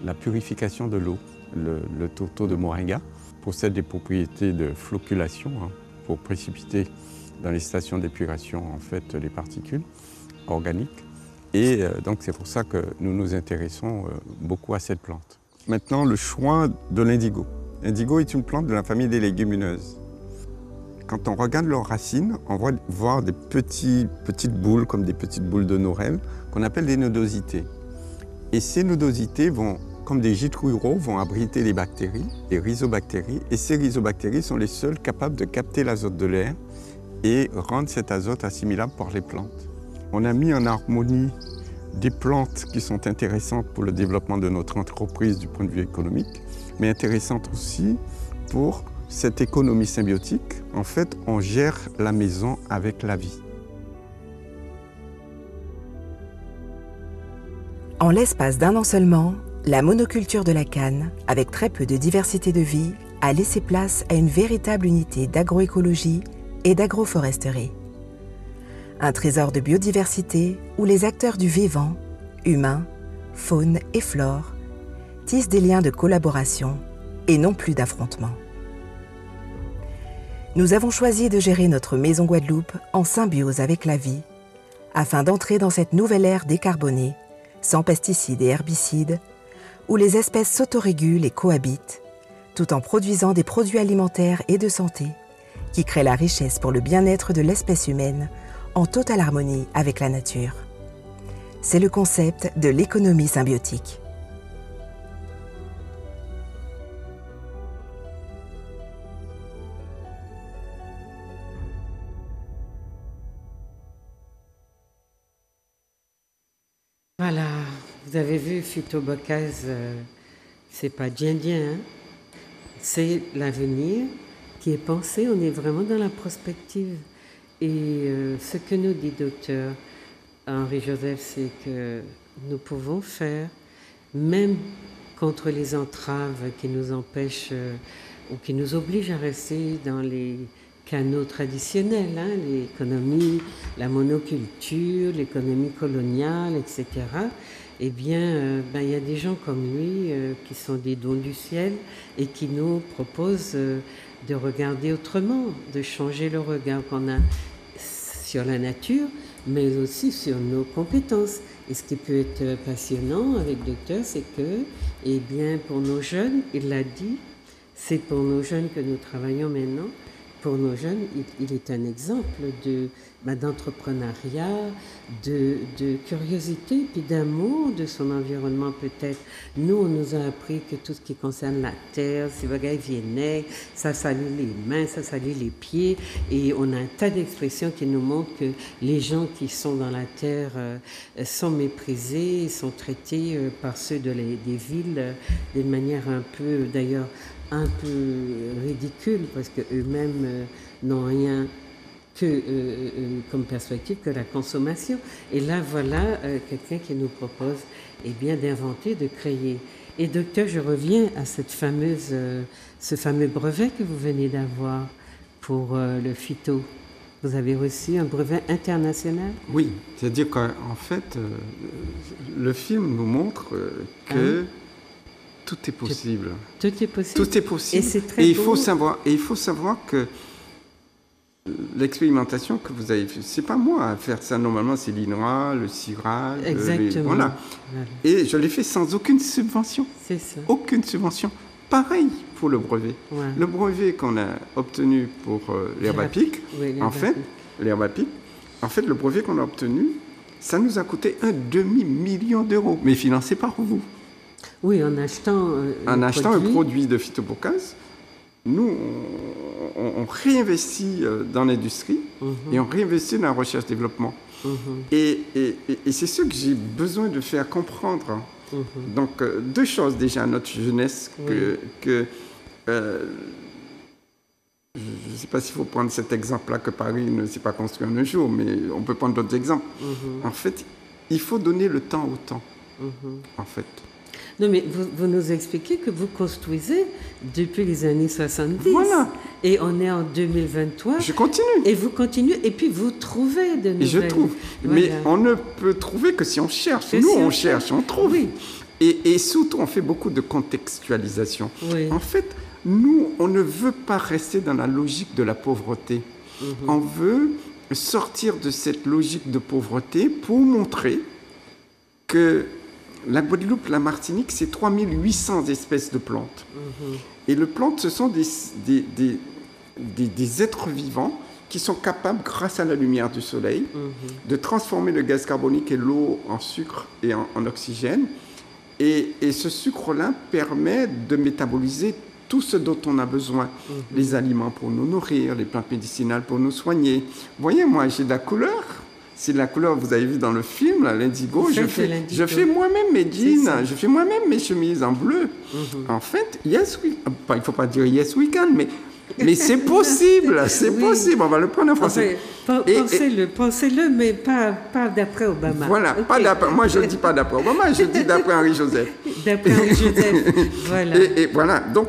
la purification de l'eau. Le tourteau de moringa possède des propriétés de flocculation pour précipiter dans les stations d'épuration en fait les particules organiques. Et donc c'est pour ça que nous nous intéressons beaucoup à cette plante. Maintenant, le choix de l'indigo. L'indigo est une plante de la famille des légumineuses. quand on regarde leurs racines, on va voir des petites boules, comme des petites boules de Norel, qu'on appelle des nodosités. Et ces nodosités vont, comme des gîtes ruraux, vont abriter les bactéries, les rhizobactéries. Et ces rhizobactéries sont les seules capables de capter l'azote de l'air et rendre cet azote assimilable par les plantes. On a mis en harmonie des plantes qui sont intéressantes pour le développement de notre entreprise du point de vue économique, mais intéressantes aussi pour cette économie symbiotique. En fait, on gère la maison avec la vie. En l'espace d'un an seulement, la monoculture de la canne, avec très peu de diversité de vie, a laissé place à une véritable unité d'agroécologie et d'agroforesterie. Un trésor de biodiversité où les acteurs du vivant, humains, faune et flore, tissent des liens de collaboration et non plus d'affrontement. Nous avons choisi de gérer notre maison Guadeloupe en symbiose avec la vie, afin d'entrer dans cette nouvelle ère décarbonée, sans pesticides et herbicides, où les espèces s'autorégulent et cohabitent, tout en produisant des produits alimentaires et de santé qui créent la richesse pour le bien-être de l'espèce humaine en totale harmonie avec la nature. C'est le concept de l'économie symbiotique. Voilà, vous avez vu, Phytobocase, c'est pas indien, hein? C'est l'avenir qui est pensé, on est vraiment dans la prospective. Et ce que nous dit docteur Henri-Joseph, c'est que nous pouvons faire, même contre les entraves qui nous empêchent ou qui nous obligent à rester dans les canaux traditionnels, hein, l'économie, la monoculture, l'économie coloniale, etc. Eh bien, il y a des gens comme lui qui sont des dons du ciel et qui nous proposent de regarder autrement, de changer le regard qu'on a sur la nature, mais aussi sur nos compétences. Et ce qui peut être passionnant avec le docteur, c'est que, eh bien, pour nos jeunes, il l'a dit, c'est pour nos jeunes que nous travaillons maintenant. Pour nos jeunes, il est un exemple d'entrepreneuriat, de curiosité, puis d'amour de son environnement peut-être. Nous, on nous a appris que tout ce qui concerne la terre, c'est bagaille viennet, ça salit les mains, ça salit les pieds, et on a un tas d'expressions qui nous montrent que les gens qui sont dans la terre sont méprisés, sont traités par ceux des villes d'une manière un peu, d'ailleurs, un peu ridicule parce qu'eux-mêmes n'ont rien que comme perspective que la consommation. Et là, voilà quelqu'un qui nous propose d'inventer, de créer. Et docteur, je reviens à ce fameux brevet que vous venez d'avoir pour le phyto. Vous avez reçu un brevet international? Oui, c'est-à-dire qu'en fait, le film nous montre que tout est possible. Tout est possible. Tout est possible. Et c'est très beau. Il faut savoir que l'expérimentation que vous avez faite, c'est pas moi à faire ça. Normalement, c'est l'INRA, le CIRAD. Exactement. Voilà. Et je l'ai fait sans aucune subvention. C'est ça. Aucune subvention. Pareil pour le brevet. Ouais. Le brevet qu'on a obtenu pour l'herbe à pic, en fait, le brevet qu'on a obtenu, ça nous a coûté 1 demi-million d'euros, mais financé par vous. Oui, en achetant un produit de Phytobocase, nous, on réinvestit dans l'industrie et on réinvestit dans la recherche-développement. Et c'est ce que j'ai besoin de faire comprendre. Donc, deux choses déjà à notre jeunesse je ne sais pas s'il faut prendre cet exemple-là que Paris ne s'est pas construit en un jour, mais on peut prendre d'autres exemples. En fait, il faut donner le temps au temps, en fait. Non, mais vous nous expliquez que vous construisez depuis les années 70. Voilà. Et on est en 2023. Je continue. Et vous continuez. Et puis vous trouvez de nouvelles. Et je trouve. Voilà. Mais on ne peut trouver que si on cherche. Nous, on cherche, on trouve. Oui. Et surtout, on fait beaucoup de contextualisation. Oui. En fait, nous, on ne veut pas rester dans la logique de la pauvreté. On veut sortir de cette logique de pauvreté pour montrer que la Guadeloupe, la Martinique, c'est 3800 espèces de plantes. Et les plantes, ce sont des êtres vivants qui sont capables, grâce à la lumière du soleil, de transformer le gaz carbonique et l'eau en sucre et en oxygène. Et ce sucre-là permet de métaboliser tout ce dont on a besoin. Les aliments pour nous nourrir, les plantes médicinales pour nous soigner. Vous voyez, moi, j'ai de la couleur. C'est de la couleur, vous avez vu dans le film, l'indigo. Je fais moi-même mes jeans, je fais moi-même mes chemises en bleu. En fait, il ne faut pas dire yes we can, mais c'est possible, c'est possible. On va le prendre en français. Pensez-le, mais pas d'après Obama. Voilà, pas d'après. Moi, je ne dis pas d'après Obama, je dis d'après Henri Joseph. D'après Henri Joseph, voilà. Et voilà, donc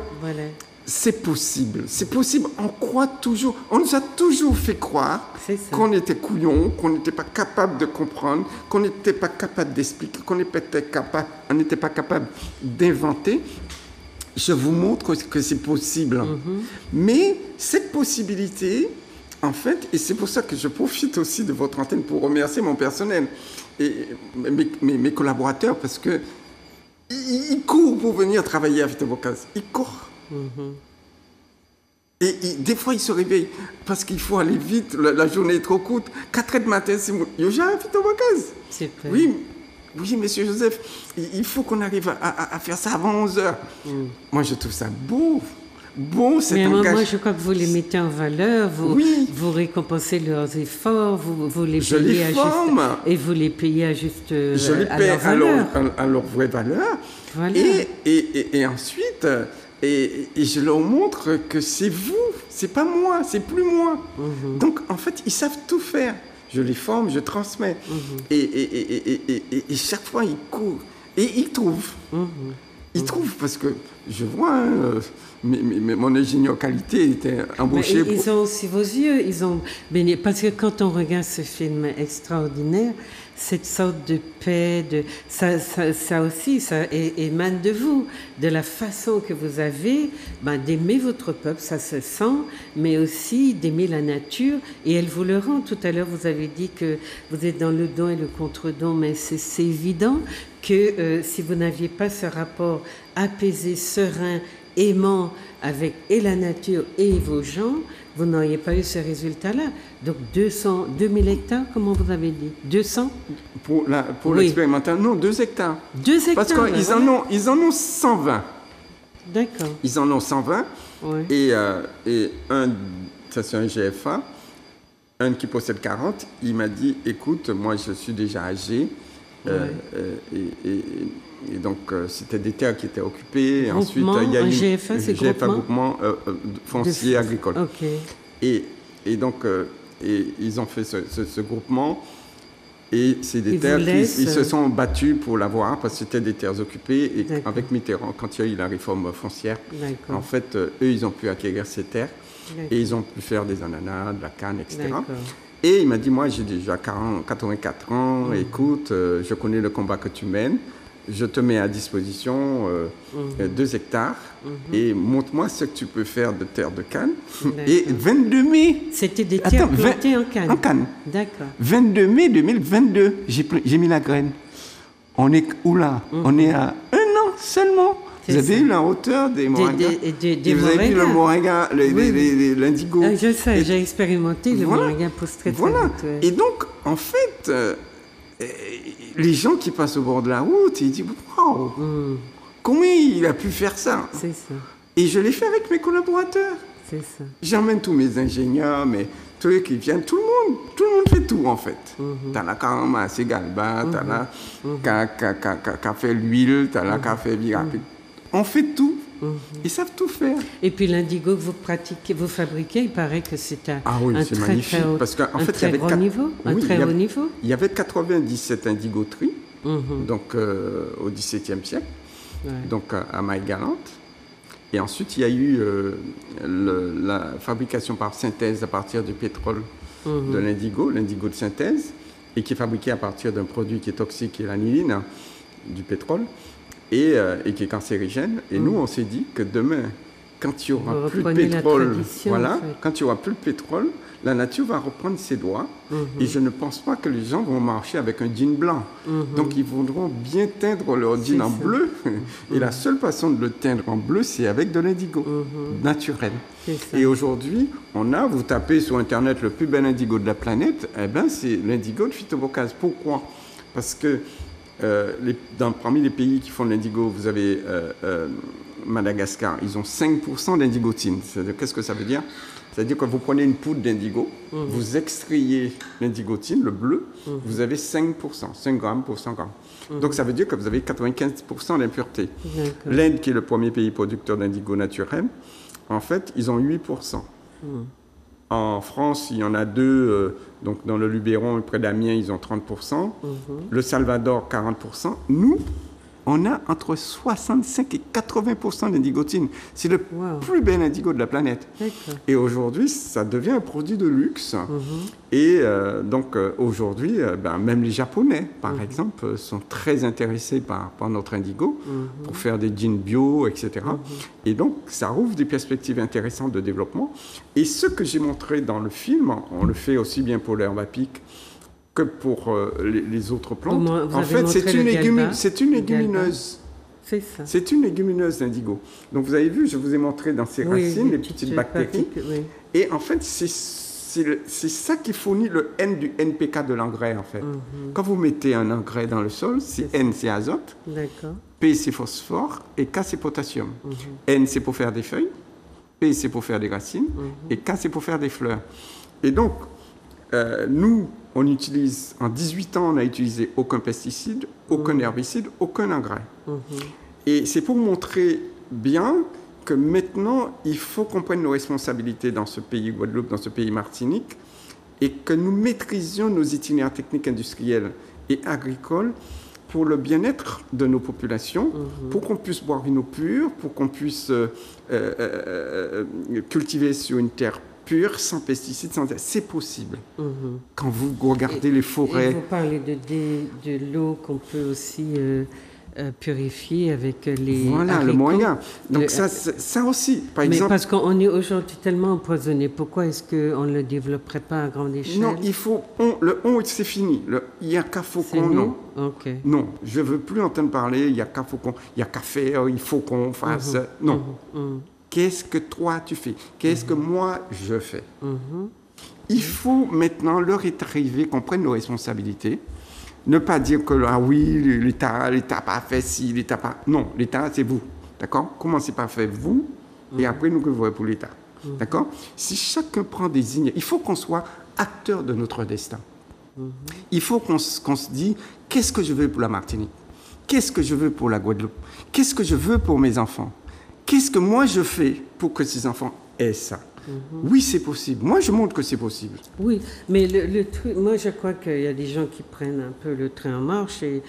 c'est possible. C'est possible. On croit toujours. On nous a toujours fait croire qu'on était couillons, qu'on n'était pas capable de comprendre, qu'on n'était pas capable d'expliquer, qu'on n'était pas capable d'inventer. Je vous montre que c'est possible. Mais cette possibilité, en fait, et c'est pour ça que je profite aussi de votre antenne pour remercier mon personnel et mes collaborateurs, parce que ils courent pour venir travailler à Vito-Bocase. Ils courent. Et des fois, ils se réveillent parce qu'il faut aller vite, la journée est trop courte. 4h du matin, c'est déjà à Vito-Bocase. Oui, monsieur Joseph, il faut qu'on arrive à faire ça avant 11h. Moi, je trouve ça beau. Mais moi, je crois que vous les mettez en valeur, vous récompensez leurs efforts, vous les payez et vous les payez à juste je les paye à leur vraie valeur. Voilà. Et ensuite, je leur montre que c'est vous, c'est pas moi, c'est plus moi. Donc, en fait, ils savent tout faire. Je les forme, je transmets. Et chaque fois, ils courent. Et ils trouvent. Ils trouvent parce que je vois, mon ingénieur qualité était embauché. Ils ont aussi vos yeux. Parce que quand on regarde ce film extraordinaire, cette sorte de paix, ça aussi, ça émane de vous, de la façon que vous avez d'aimer votre peuple, ça se sent, mais aussi d'aimer la nature, et elle vous le rend. Tout à l'heure, vous avez dit que vous êtes dans le don et le contre-don, mais c'est évident que si vous n'aviez pas ce rapport apaisé, serein, aimant avec et la nature et vos gens, vous n'auriez pas eu ce résultat-là. Donc 2000 hectares, comment vous avez dit 200 Pour l'expérimental, non, 2 hectares. 2 hectares. Parce qu'ils en ont 120. D'accord. Ils en ont 120. Et ça c'est un GFA, un qui possède 40, il m'a dit, écoute, moi je suis déjà âgé. Et donc, c'était des terres qui étaient occupées. Et ensuite, il y a eu GFA, c'est GFA, groupement foncier agricole. Et donc, ils ont fait ce groupement. Et c'est des terres ils se sont battus pour l'avoir parce que c'était des terres occupées. Et avec Mitterrand, quand il y a eu la réforme foncière, en fait, eux, ils ont pu acquérir ces terres. Et ils ont pu faire des ananas, de la canne, etc. Et il m'a dit, moi, j'ai déjà 84 ans. Écoute, je connais le combat que tu mènes. Je te mets à disposition 2 hectares et montre-moi ce que tu peux faire de terre de canne. Et 22 mai... C'était des terres plantées en canne. En canne. D'accord. 22 mai 2022, j'ai mis la graine. On est où là? On est à 1 an seulement. Vous avez vu la hauteur des moringas. Et vous avez vu le moringa, l'indigo. Je sais, j'ai expérimenté, le moringa pousse très vite. Et donc, en fait... les gens qui passent au bord de la route, ils disent waouh, comment il a pu faire ça? C'est ça. Et je l'ai fait avec mes collaborateurs. C'est ça. J'emmène tous mes ingénieurs, mes trucs qui viennent, tout le monde fait tout en fait. T'as la Karama, c'est Galba, t'as la qui fait l'huile, t'as la qui fait rapide. On fait tout. Ils savent tout faire. Et puis l'indigo que vous fabriquez, il paraît que c'est un c'est magnifique. Parce qu'en fait, très haut niveau. Il y avait 97 indigoteries, donc au XVIIe siècle, donc à Maille-Galante. Et ensuite, il y a eu la fabrication par synthèse à partir du pétrole de l'indigo de synthèse, et qui est fabriqué à partir d'un produit qui est toxique, qui est l'aniline, du pétrole. Et qui est cancérigène. Et nous, on s'est dit que demain, quand il n'y aura plus de pétrole, voilà, en fait. quand il n'y aura plus de pétrole, la nature va reprendre ses droits. Et je ne pense pas que les gens vont marcher avec un jean blanc. Donc, ils voudront bien teindre leur jean en bleu. Et la seule façon de le teindre en bleu, c'est avec de l'indigo naturel. Et aujourd'hui, vous tapez sur Internet le plus bel indigo de la planète, eh ben, c'est l'indigo de Phytobocase. Pourquoi? Parce que parmi les pays qui font de l'indigo, vous avez Madagascar, ils ont 5% d'indigotine. Qu'est-ce que ça veut dire? C'est-à-dire que vous prenez une poudre d'indigo, vous extrayez l'indigotine, le bleu, vous avez 5%, 5 grammes pour 100 grammes. Donc ça veut dire que vous avez 95% d'impureté. L'Inde, qui est le premier pays producteur d'indigo naturel, en fait, ils ont 8%. En France, il y en a 2, donc dans le Luberon, près d'Amiens, ils ont 30%. Le Salvador, 40%. Nous, on a entre 65 et 80% d'indigotine. C'est le plus bel indigo de la planète. Et aujourd'hui, ça devient un produit de luxe. Et donc, aujourd'hui, même les Japonais, par exemple, sont très intéressés par notre indigo pour faire des jeans bio, etc. Et donc, ça ouvre des perspectives intéressantes de développement. Et ce que j'ai montré dans le film, on le fait aussi bien pour l'herbe à pic que pour les autres plantes. En fait, c'est une légumineuse. C'est ça. C'est une légumineuse d'indigo. Donc, vous avez vu, je vous ai montré dans ses racines les petites bactéries. Et en fait, c'est ça qui fournit le N du NPK de l'engrais, en fait. Quand vous mettez un engrais dans le sol, N, c'est azote, P, c'est phosphore, et K, c'est potassium. N, c'est pour faire des feuilles, P, c'est pour faire des racines, et K, c'est pour faire des fleurs. Et donc, nous, on utilise, en 18 ans, on n'a utilisé aucun pesticide, aucun herbicide, aucun engrais. Et c'est pour montrer bien que maintenant, il faut qu'on prenne nos responsabilités dans ce pays Guadeloupe, dans ce pays Martinique, et que nous maîtrisions nos itinéraires techniques industriels et agricoles pour le bien-être de nos populations, pour qu'on puisse boire une eau pure, pour qu'on puisse cultiver sur une terre pure, sans pesticides, c'est possible. Quand vous regardez les forêts... Et vous parlez de l'eau qu'on peut aussi purifier avec les haricots. Le moyen. Donc ça aussi, par exemple... Mais parce qu'on est aujourd'hui tellement empoisonné, pourquoi est-ce qu'on ne le développerait pas à grande échelle? Non, il faut... Le on, c'est fini. Il y a qu'à faucon, non. Non, je ne veux plus entendre parler, il y a qu'à faucon, il y a qu'à faire, il faut qu'on fasse... Non. Qu'est-ce que toi tu fais? Qu'est-ce que moi je fais? Il faut maintenant, l'heure est arrivée qu'on prenne nos responsabilités. Ne pas dire que, l'État n'a pas fait ci, l'État pas... Non, l'État, c'est vous. D'accord? Commencez par faire vous, et après nous que vous pour l'État. D'accord? Si chacun prend des ignes, il faut qu'on soit acteur de notre destin. Il faut qu'on se dise, qu'est-ce que je veux pour la Martinique? Qu'est-ce que je veux pour la Guadeloupe? Qu'est-ce que je veux pour mes enfants? Qu'est-ce que moi je fais pour que ces enfants aient ça? Oui, c'est possible. Moi, je montre que c'est possible. Oui, mais le truc, moi, je crois qu'il y a des gens qui prennent un peu le train en marche et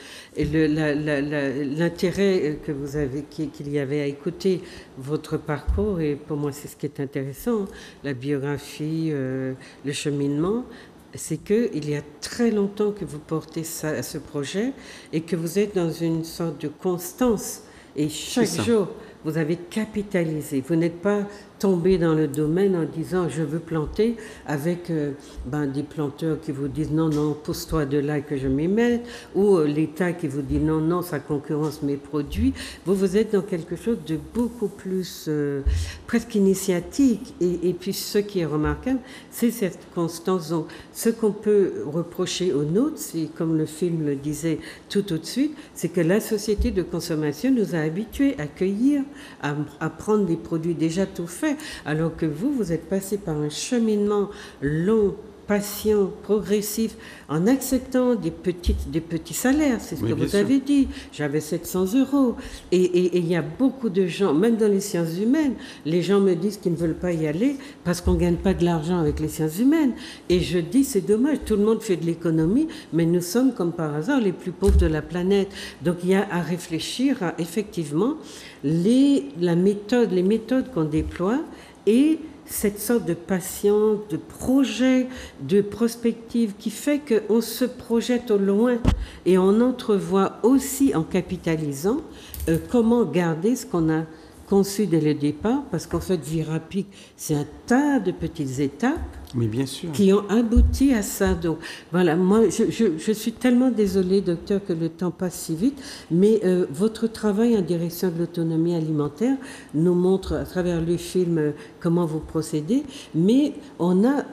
l'intérêt que vous avez, qu'il y avait à écouter votre parcours, et pour moi, c'est ce qui est intéressant, la biographie, le cheminement, c'est qu'il y a très longtemps que vous portez ce projet et que vous êtes dans une sorte de constance. Et chaque jour, vous avez capitalisé. Vous n'êtes pas tombé dans le domaine en disant je veux planter avec des planteurs qui vous disent non, pousse-toi de là que je m'y mette, ou l'État qui vous dit non, ça concurrence mes produits. Vous êtes dans quelque chose de beaucoup plus presque initiatique. Et puis ce qui est remarquable, c'est cette constance. Donc, ce qu'on peut reprocher aux nôtres, c'est comme le film le disait tout au dessus, c'est que la société de consommation nous a habitués à cueillir, à prendre des produits déjà tout faits, alors que vous êtes passé par un cheminement long, patient, progressif, en acceptant des petits salaires, c'est ce que vous avez dit. J'avais 700 €. Et il y a beaucoup de gens, même dans les sciences humaines, les gens me disent qu'ils ne veulent pas y aller parce qu'on ne gagne pas de l'argent avec les sciences humaines. Et je dis, c'est dommage, tout le monde fait de l'économie, mais nous sommes, comme par hasard, les plus pauvres de la planète. Donc il y a à réfléchir à, effectivement, les méthodes qu'on déploie et cette sorte de patience, de projet, de prospective qui fait qu'on se projette au loin et on entrevoit aussi en capitalisant comment garder ce qu'on conçu dès le départ, parce qu'en fait, Vie Rapide, c'est un tas de petites étapes. Mais bien sûr. Qui ont abouti à ça. Donc, voilà, moi, je suis tellement désolée, docteur, que le temps passe si vite, mais votre travail en direction de l'autonomie alimentaire nous montre à travers le film comment vous procédez, mais on a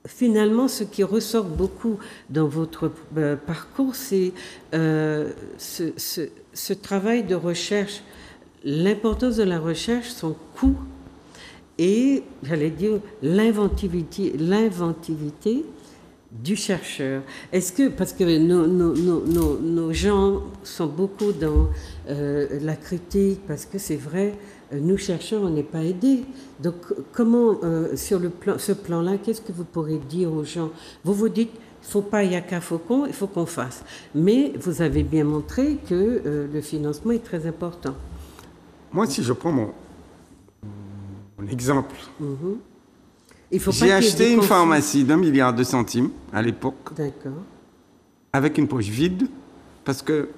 finalement ce qui ressort beaucoup dans votre parcours, c'est ce travail de recherche, l'importance de la recherche, son coût, et, j'allais dire, l'inventivité du chercheur. Est-ce que, parce que nos gens sont beaucoup dans la critique, parce que c'est vrai, nous chercheurs, on n'est pas aidés. Donc, comment, sur ce plan-là, qu'est-ce que vous pourrez dire aux gens? Vous dites, il ne faut pas yaka faucon, il faut qu'on fasse. Mais vous avez bien montré que le financement est très important. Moi, si je prends mon exemple. J'ai acheté une pharmacie d'1 milliard de centimes à l'époque. D'accord. Avec une poche vide, parce que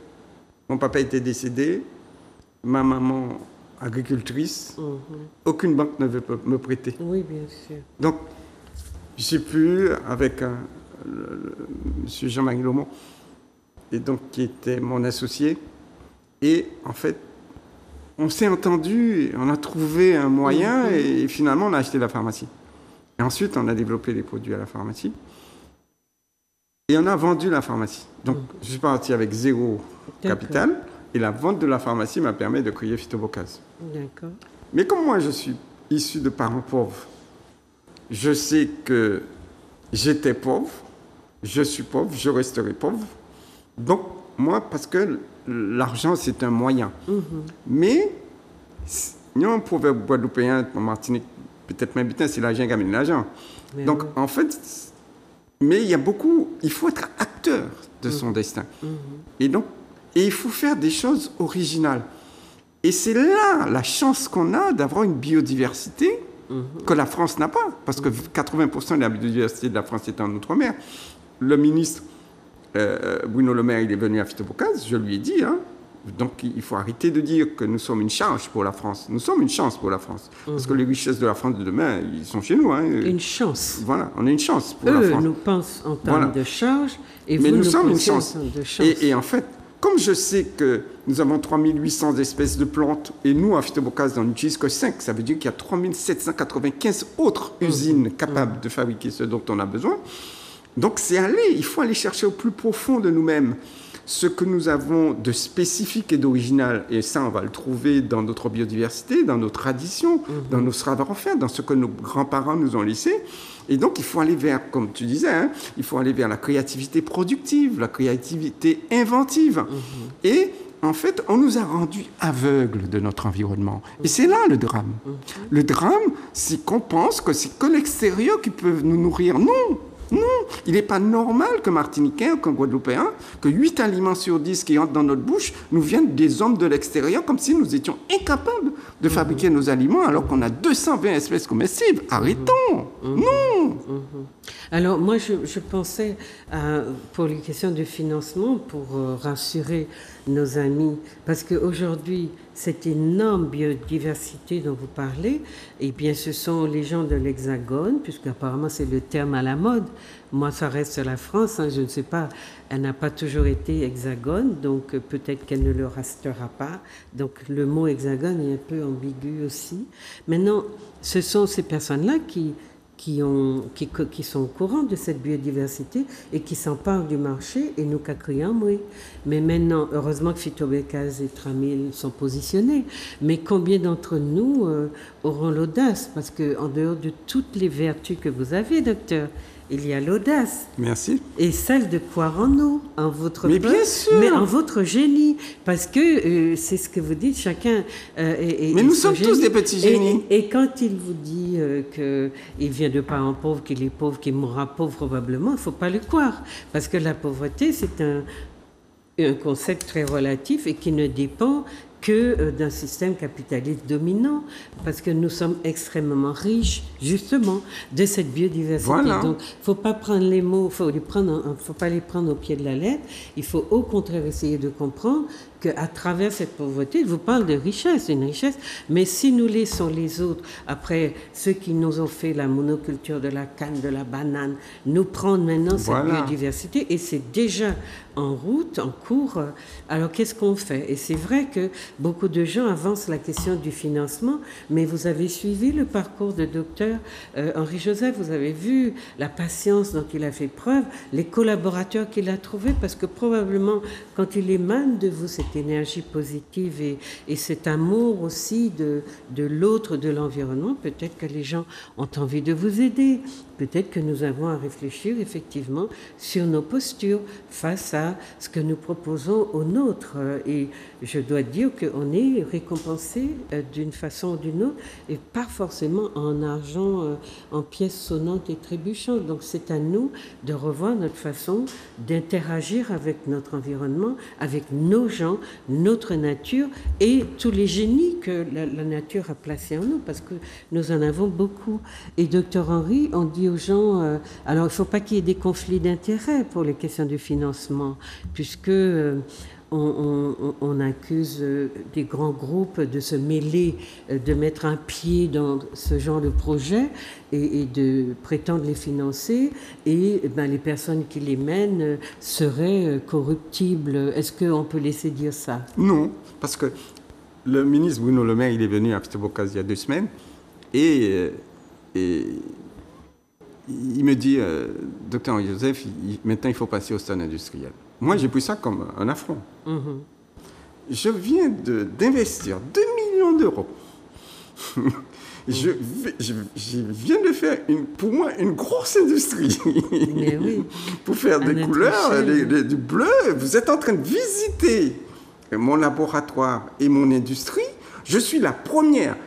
mon papa était décédé, ma maman agricultrice, aucune banque ne veut me prêter. Oui, bien sûr. Donc, j'ai pu, avec M. Jean-Marie Lomont, et donc, qui était mon associé, et en fait, on s'est entendu, on a trouvé un moyen et finalement on a acheté la pharmacie. Et ensuite on a développé les produits à la pharmacie et on a vendu la pharmacie. Donc je suis parti avec 0 capital et la vente de la pharmacie m'a permis de créer Phytobocase. D'accord. Mais comme moi je suis issu de parents pauvres, je sais que j'étais pauvre, je suis pauvre, je resterai pauvre. Donc moi, parce que l'argent, c'est un moyen. Mais, il y a un proverbe guadeloupéen, en Martinique, peut-être même bitin, c'est l'argent qui amène l'argent. Donc, en fait, mais il y a beaucoup, il faut être acteur de son destin. Et donc, il faut faire des choses originales. Et c'est là la chance qu'on a d'avoir une biodiversité que la France n'a pas. Parce que 80% de la biodiversité de la France est en Outre-mer. Le ministre Bruno Le Maire, il est venu à Phytobocase, je lui ai dit, donc il faut arrêter de dire que nous sommes une charge pour la France. Nous sommes une chance pour la France. Parce que les richesses de la France de demain, ils sont chez nous. Une chance. Voilà, on est une chance pour la France. Eux nous pensent en termes de charge, et mais vous nous nous sommes une pensez chance. en termes de chance. Et en fait, comme je sais que nous avons 3800 espèces de plantes, et nous, à Phytobocase, on n'utilise que 5, ça veut dire qu'il y a 3795 autres usines capables de fabriquer ce dont on a besoin. Donc il faut aller chercher au plus profond de nous-mêmes ce que nous avons de spécifique et d'original. Et ça, on va le trouver dans notre biodiversité, dans nos traditions, dans nos savoir-faire, dans ce que nos grands-parents nous ont laissé. Et donc, il faut aller vers, comme tu disais, il faut aller vers la créativité productive, la créativité inventive. Et en fait, on nous a rendus aveugles de notre environnement. Et c'est là le drame. Le drame, c'est qu'on pense que c'est que l'extérieur qui peut nous nourrir. Non! Non, il n'est pas normal qu'un Martiniquais ou qu'un Guadeloupéen, que 8 aliments sur 10 qui entrent dans notre bouche nous viennent des hommes de l'extérieur, comme si nous étions incapables de fabriquer nos aliments alors qu'on a 220 espèces comestibles. Arrêtons. Non. Alors moi, je pensais, pour les questions de financement, pour rassurer nos amis, parce qu'aujourd'hui, cette énorme biodiversité dont vous parlez, eh bien, ce sont les gens de l'Hexagone, puisqu'apparemment c'est le terme à la mode. Moi, ça reste la France, je ne sais pas, elle n'a pas toujours été hexagone, donc peut-être qu'elle ne le restera pas. Donc le mot hexagone est un peu ambigu aussi. Maintenant, ce sont ces personnes-là qui sont au courant de cette biodiversité et qui s'emparent du marché et nous crions oui. Mais maintenant, heureusement que Phytobocase et Tramil sont positionnés. Mais combien d'entre nous auront l'audace? Parce qu'en dehors de toutes les vertus que vous avez, docteur, il y a l'audace. Merci. Et celle de croire en nous, en votre mais bien sûr. Mais en votre génie. Parce que c'est ce que vous dites, chacun mais nous sommes tous des petits génies. Et quand il vous dit qu'il vient de parents pauvres, qu'il est pauvre, qu'il mourra pauvre probablement, il ne faut pas le croire. Parce que la pauvreté, c'est un concept très relatif et qui ne dépend que d'un système capitaliste dominant, parce que nous sommes extrêmement riches, justement, de cette biodiversité. Voilà. Donc, il ne faut pas prendre les mots, faut pas les prendre au pied de la lettre. Il faut au contraire essayer de comprendre qu'à travers cette pauvreté, il vous parle de richesse, une richesse, mais si nous laissons les autres, après ceux qui nous ont fait la monoculture de la canne, de la banane, nous prendre maintenant cette biodiversité, et c'est déjà en route, en cours, alors qu'est-ce qu'on fait? Et c'est vrai que beaucoup de gens avancent la question du financement, mais vous avez suivi le parcours de docteur Henri Joseph, vous avez vu la patience dont il a fait preuve, les collaborateurs qu'il a trouvés, parce que probablement quand il émane de vous cette énergie positive et cet amour aussi de l'autre, de l'environnement, peut-être que les gens ont envie de vous aider. Peut-être que nous avons à réfléchir effectivement sur nos postures face à ce que nous proposons aux nôtres. Et je dois dire qu'on est récompensé d'une façon ou d'une autre, et pas forcément en argent, en pièces sonnantes et trébuchantes. Donc c'est à nous de revoir notre façon d'interagir avec notre environnement, avec nos gens, notre nature et tous les génies que la nature a placés en nous, parce que nous en avons beaucoup. Et docteur Henri, on dit aux gens, alors il ne faut pas qu'il y ait des conflits d'intérêts pour les questions du financement, puisque on accuse des grands groupes de se mêler, de mettre un pied dans ce genre de projet et de prétendre les financer, et les personnes qui les mènent seraient corruptibles. Est-ce qu'on peut laisser dire ça? Non, parce que le ministre Bruno Le Maire, il est venu à Pictobocas il y a 2 semaines, et il me dit, docteur Joseph, maintenant il faut passer au stade industriel. Moi, j'ai pris ça comme un affront. Je viens d'investir 2 millions d'euros. Je viens de faire, pour moi, une grosse industrie. Mais oui. Pour faire des couleurs, du bleu. Vous êtes en train de visiter mon laboratoire et mon industrie. Je suis la première.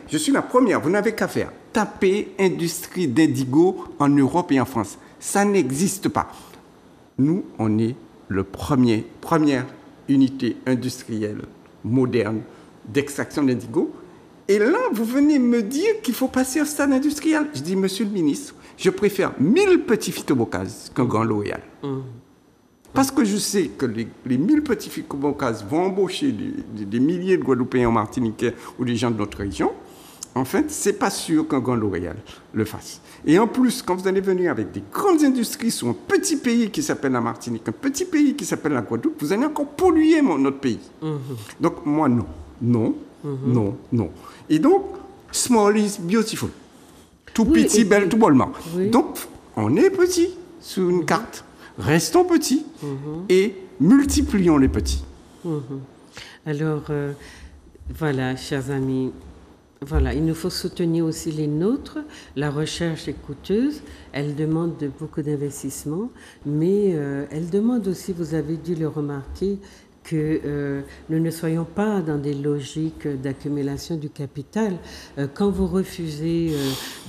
Vous n'avez qu'à faire. Taper industrie d'indigo en Europe et en France. Ça n'existe pas. Nous, on est première unité industrielle moderne d'extraction d'indigo. Et là, vous venez me dire qu'il faut passer au stade industriel. Je dis, monsieur le ministre, je préfère 1000 petits phytobocas qu'un grand L'Oréal. Parce que je sais que les 1000 petits phytobocas vont embaucher des milliers de Guadeloupéens en Martinique ou des gens de notre région. En fait, ce n'est pas sûr qu'un grand L'Oréal le fasse. Et en plus, quand vous allez venir avec des grandes industries sur un petit pays qui s'appelle la Martinique, un petit pays qui s'appelle la Guadeloupe, vous allez encore polluer notre pays. Donc, moi, non. Non. Et donc, small is beautiful. Tout petit, belle, tout bonnement. Oui. Donc, on est petit sur une carte. Restons petits et multiplions les petits. Alors, voilà, chers amis, voilà, il nous faut soutenir aussi les nôtres. La recherche est coûteuse, elle demande beaucoup d'investissement, mais elle demande aussi, vous avez dû le remarquer, que nous ne soyons pas dans des logiques d'accumulation du capital. Quand vous refusez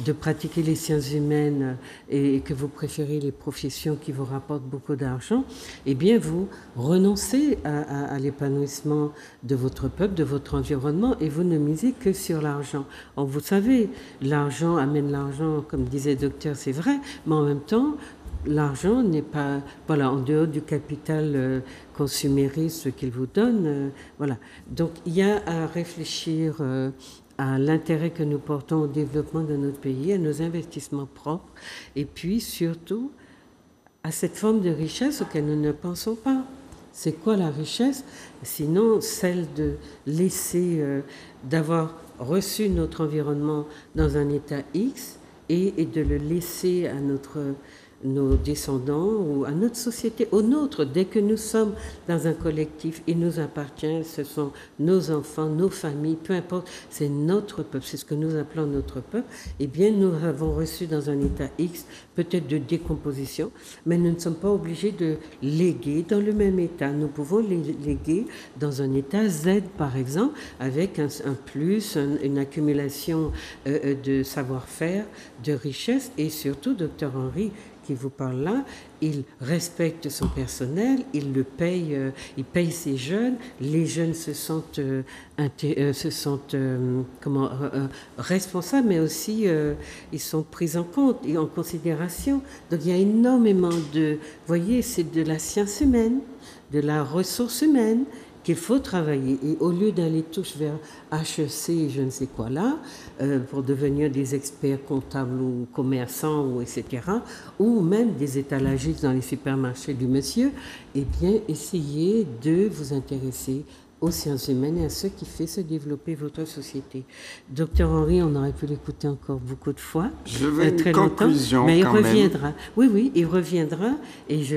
de pratiquer les sciences humaines et que vous préférez les professions qui vous rapportent beaucoup d'argent, eh bien vous renoncez à l'épanouissement de votre peuple, de votre environnement, et vous ne misez que sur l'argent. Vous savez, l'argent amène l'argent, comme disait le docteur, c'est vrai, mais en même temps, l'argent n'est pas, en dehors du capital consumériste qu'il vous donne. Voilà. Donc, il y a à réfléchir à l'intérêt que nous portons au développement de notre pays, à nos investissements propres, et puis surtout à cette forme de richesse auquel nous ne pensons pas. C'est quoi la richesse? Sinon, celle de laisser, d'avoir reçu notre environnement dans un état X et de le laisser à nos descendants ou à notre société, au nôtre. Dès que nous sommes dans un collectif, il nous appartient, ce sont nos enfants, nos familles, peu importe, c'est notre peuple, c'est ce que nous appelons notre peuple. Eh bien, nous avons reçu dans un état X, peut-être de décomposition, mais nous ne sommes pas obligés de léguer dans le même état. Nous pouvons les léguer dans un état Z, par exemple, avec un plus, une accumulation de savoir-faire, de richesse, et surtout, docteur Henri, qui vous parle là, il respecte son personnel, il le paye, il paye ses jeunes, les jeunes se sentent responsables, mais aussi ils sont pris en compte et en considération. Donc il y a énormément de, vous voyez, c'est de la science humaine, de la ressource humaine, qu'il faut travailler. Et au lieu d'aller tous vers HEC, je ne sais quoi là, pour devenir des experts comptables ou commerçants, ou etc., ou même des étalagistes dans les supermarchés du monsieur, eh bien, essayez de vous intéresser aux sciences humaines et à ce qui fait se développer votre société. Docteur Henry, on aurait pu l'écouter encore beaucoup de fois. Je veux une conclusion longtemps, mais il quand reviendra. Même. Oui, il reviendra et je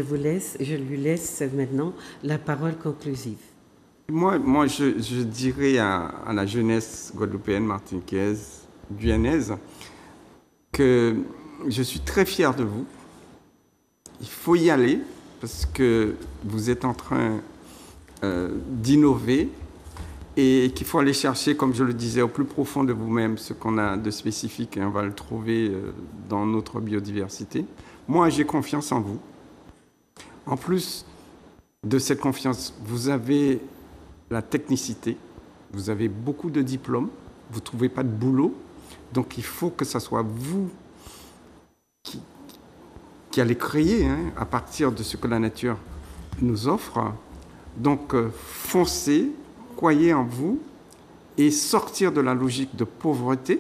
lui laisse maintenant la parole conclusive. Moi je dirais à la jeunesse guadeloupéenne, martiniquaise, guyanaise, que je suis très fier de vous. Il faut y aller parce que vous êtes en train d'innover et qu'il faut aller chercher, comme je le disais, au plus profond de vous-même ce qu'on a de spécifique et on va le trouver dans notre biodiversité. Moi, j'ai confiance en vous. En plus de cette confiance, vous avez la technicité, vous avez beaucoup de diplômes, vous ne trouvez pas de boulot, donc il faut que ce soit vous qui allez créer à partir de ce que la nature nous offre. Donc, foncez, croyez en vous et sortir de la logique de pauvreté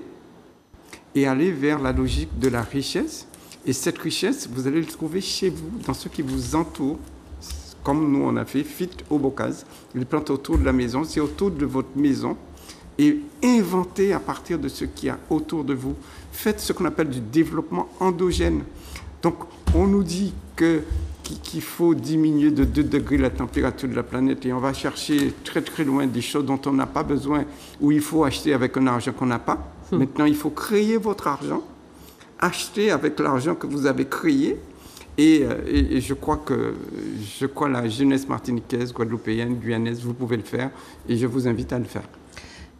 et aller vers la logique de la richesse. Et cette richesse, vous allez le trouver chez vous, dans ce qui vous entoure, comme nous on a fait, Fit au Bocase. Les plantes autour de la maison, c'est autour de votre maison. Et inventez à partir de ce qu'il y a autour de vous. Faites ce qu'on appelle du développement endogène. Donc, on nous dit qu'il faut diminuer de 2 degrés la température de la planète et on va chercher très très loin des choses dont on n'a pas besoin, où il faut acheter avec un argent qu'on n'a pas. Maintenant, il faut créer votre argent, acheter avec l'argent que vous avez créé et je crois la jeunesse martiniquaise, guadeloupéenne, guyanaise, vous pouvez le faire et je vous invite à le faire.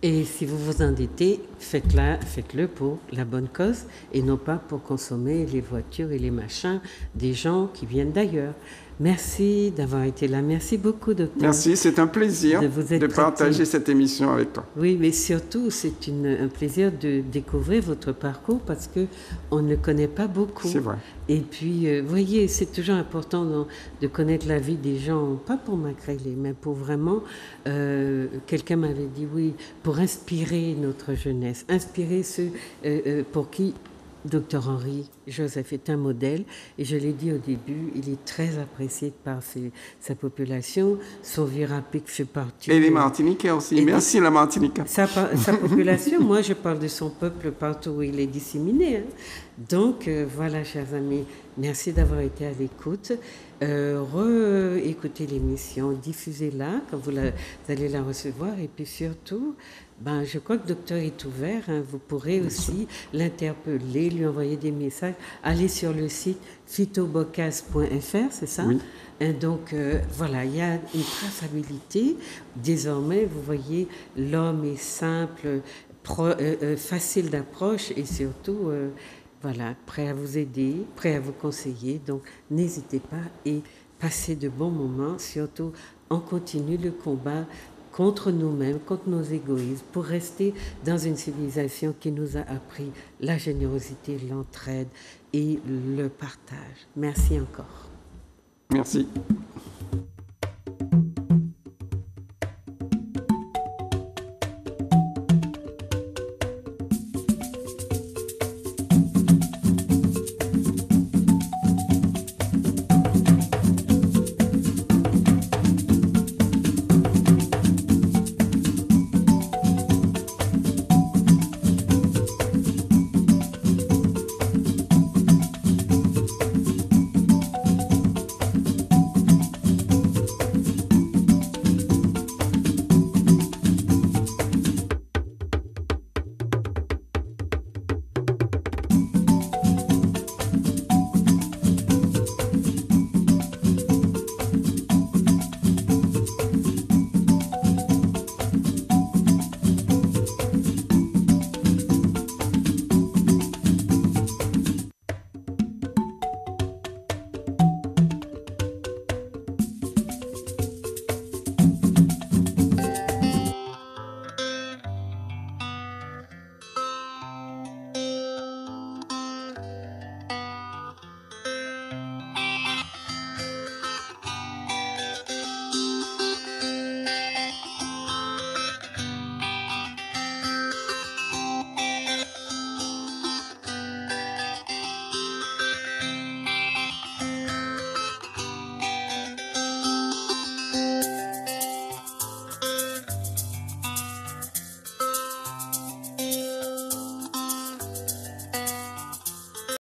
Et si vous vous endettez, faites-le pour la bonne cause et non pas pour consommer les voitures et les machins des gens qui viennent d'ailleurs. Merci d'avoir été là. Merci beaucoup, docteur. Merci, c'est un plaisir de partager cette émission avec toi. Oui, mais surtout, c'est un plaisir de découvrir votre parcours parce qu'on ne le connaît pas beaucoup. C'est vrai. Et puis, vous voyez, c'est toujours important de connaître la vie des gens, pas pour m'agréler, mais pour vraiment... quelqu'un m'avait dit, oui, pour inspirer notre jeunesse, inspirer ceux pour qui... Docteur Henry Joseph est un modèle et je l'ai dit au début, il est très apprécié par sa population. Son vieux rapide fait partie. Et les Martiniquais aussi. Merci la Martinique. Sa population, moi je parle de son peuple partout où il est disséminé. Donc voilà, chers amis, merci d'avoir été à l'écoute. Écoutez l'émission, diffusez-la quand vous allez la recevoir et puis surtout, je crois que le docteur est ouvert. Vous pourrez aussi l'interpeller, lui envoyer des messages. Allez sur le site fitobocase.fr, c'est ça? Oui. Et donc, voilà, il y a une traçabilité. Désormais, vous voyez, l'homme est simple, facile d'approche et surtout, voilà, prêt à vous aider, prêt à vous conseiller. Donc, n'hésitez pas et passez de bons moments. Surtout, on continue le combat contre nous-mêmes, contre nos égoïsmes, pour rester dans une civilisation qui nous a appris la générosité, l'entraide et le partage. Merci encore. Merci.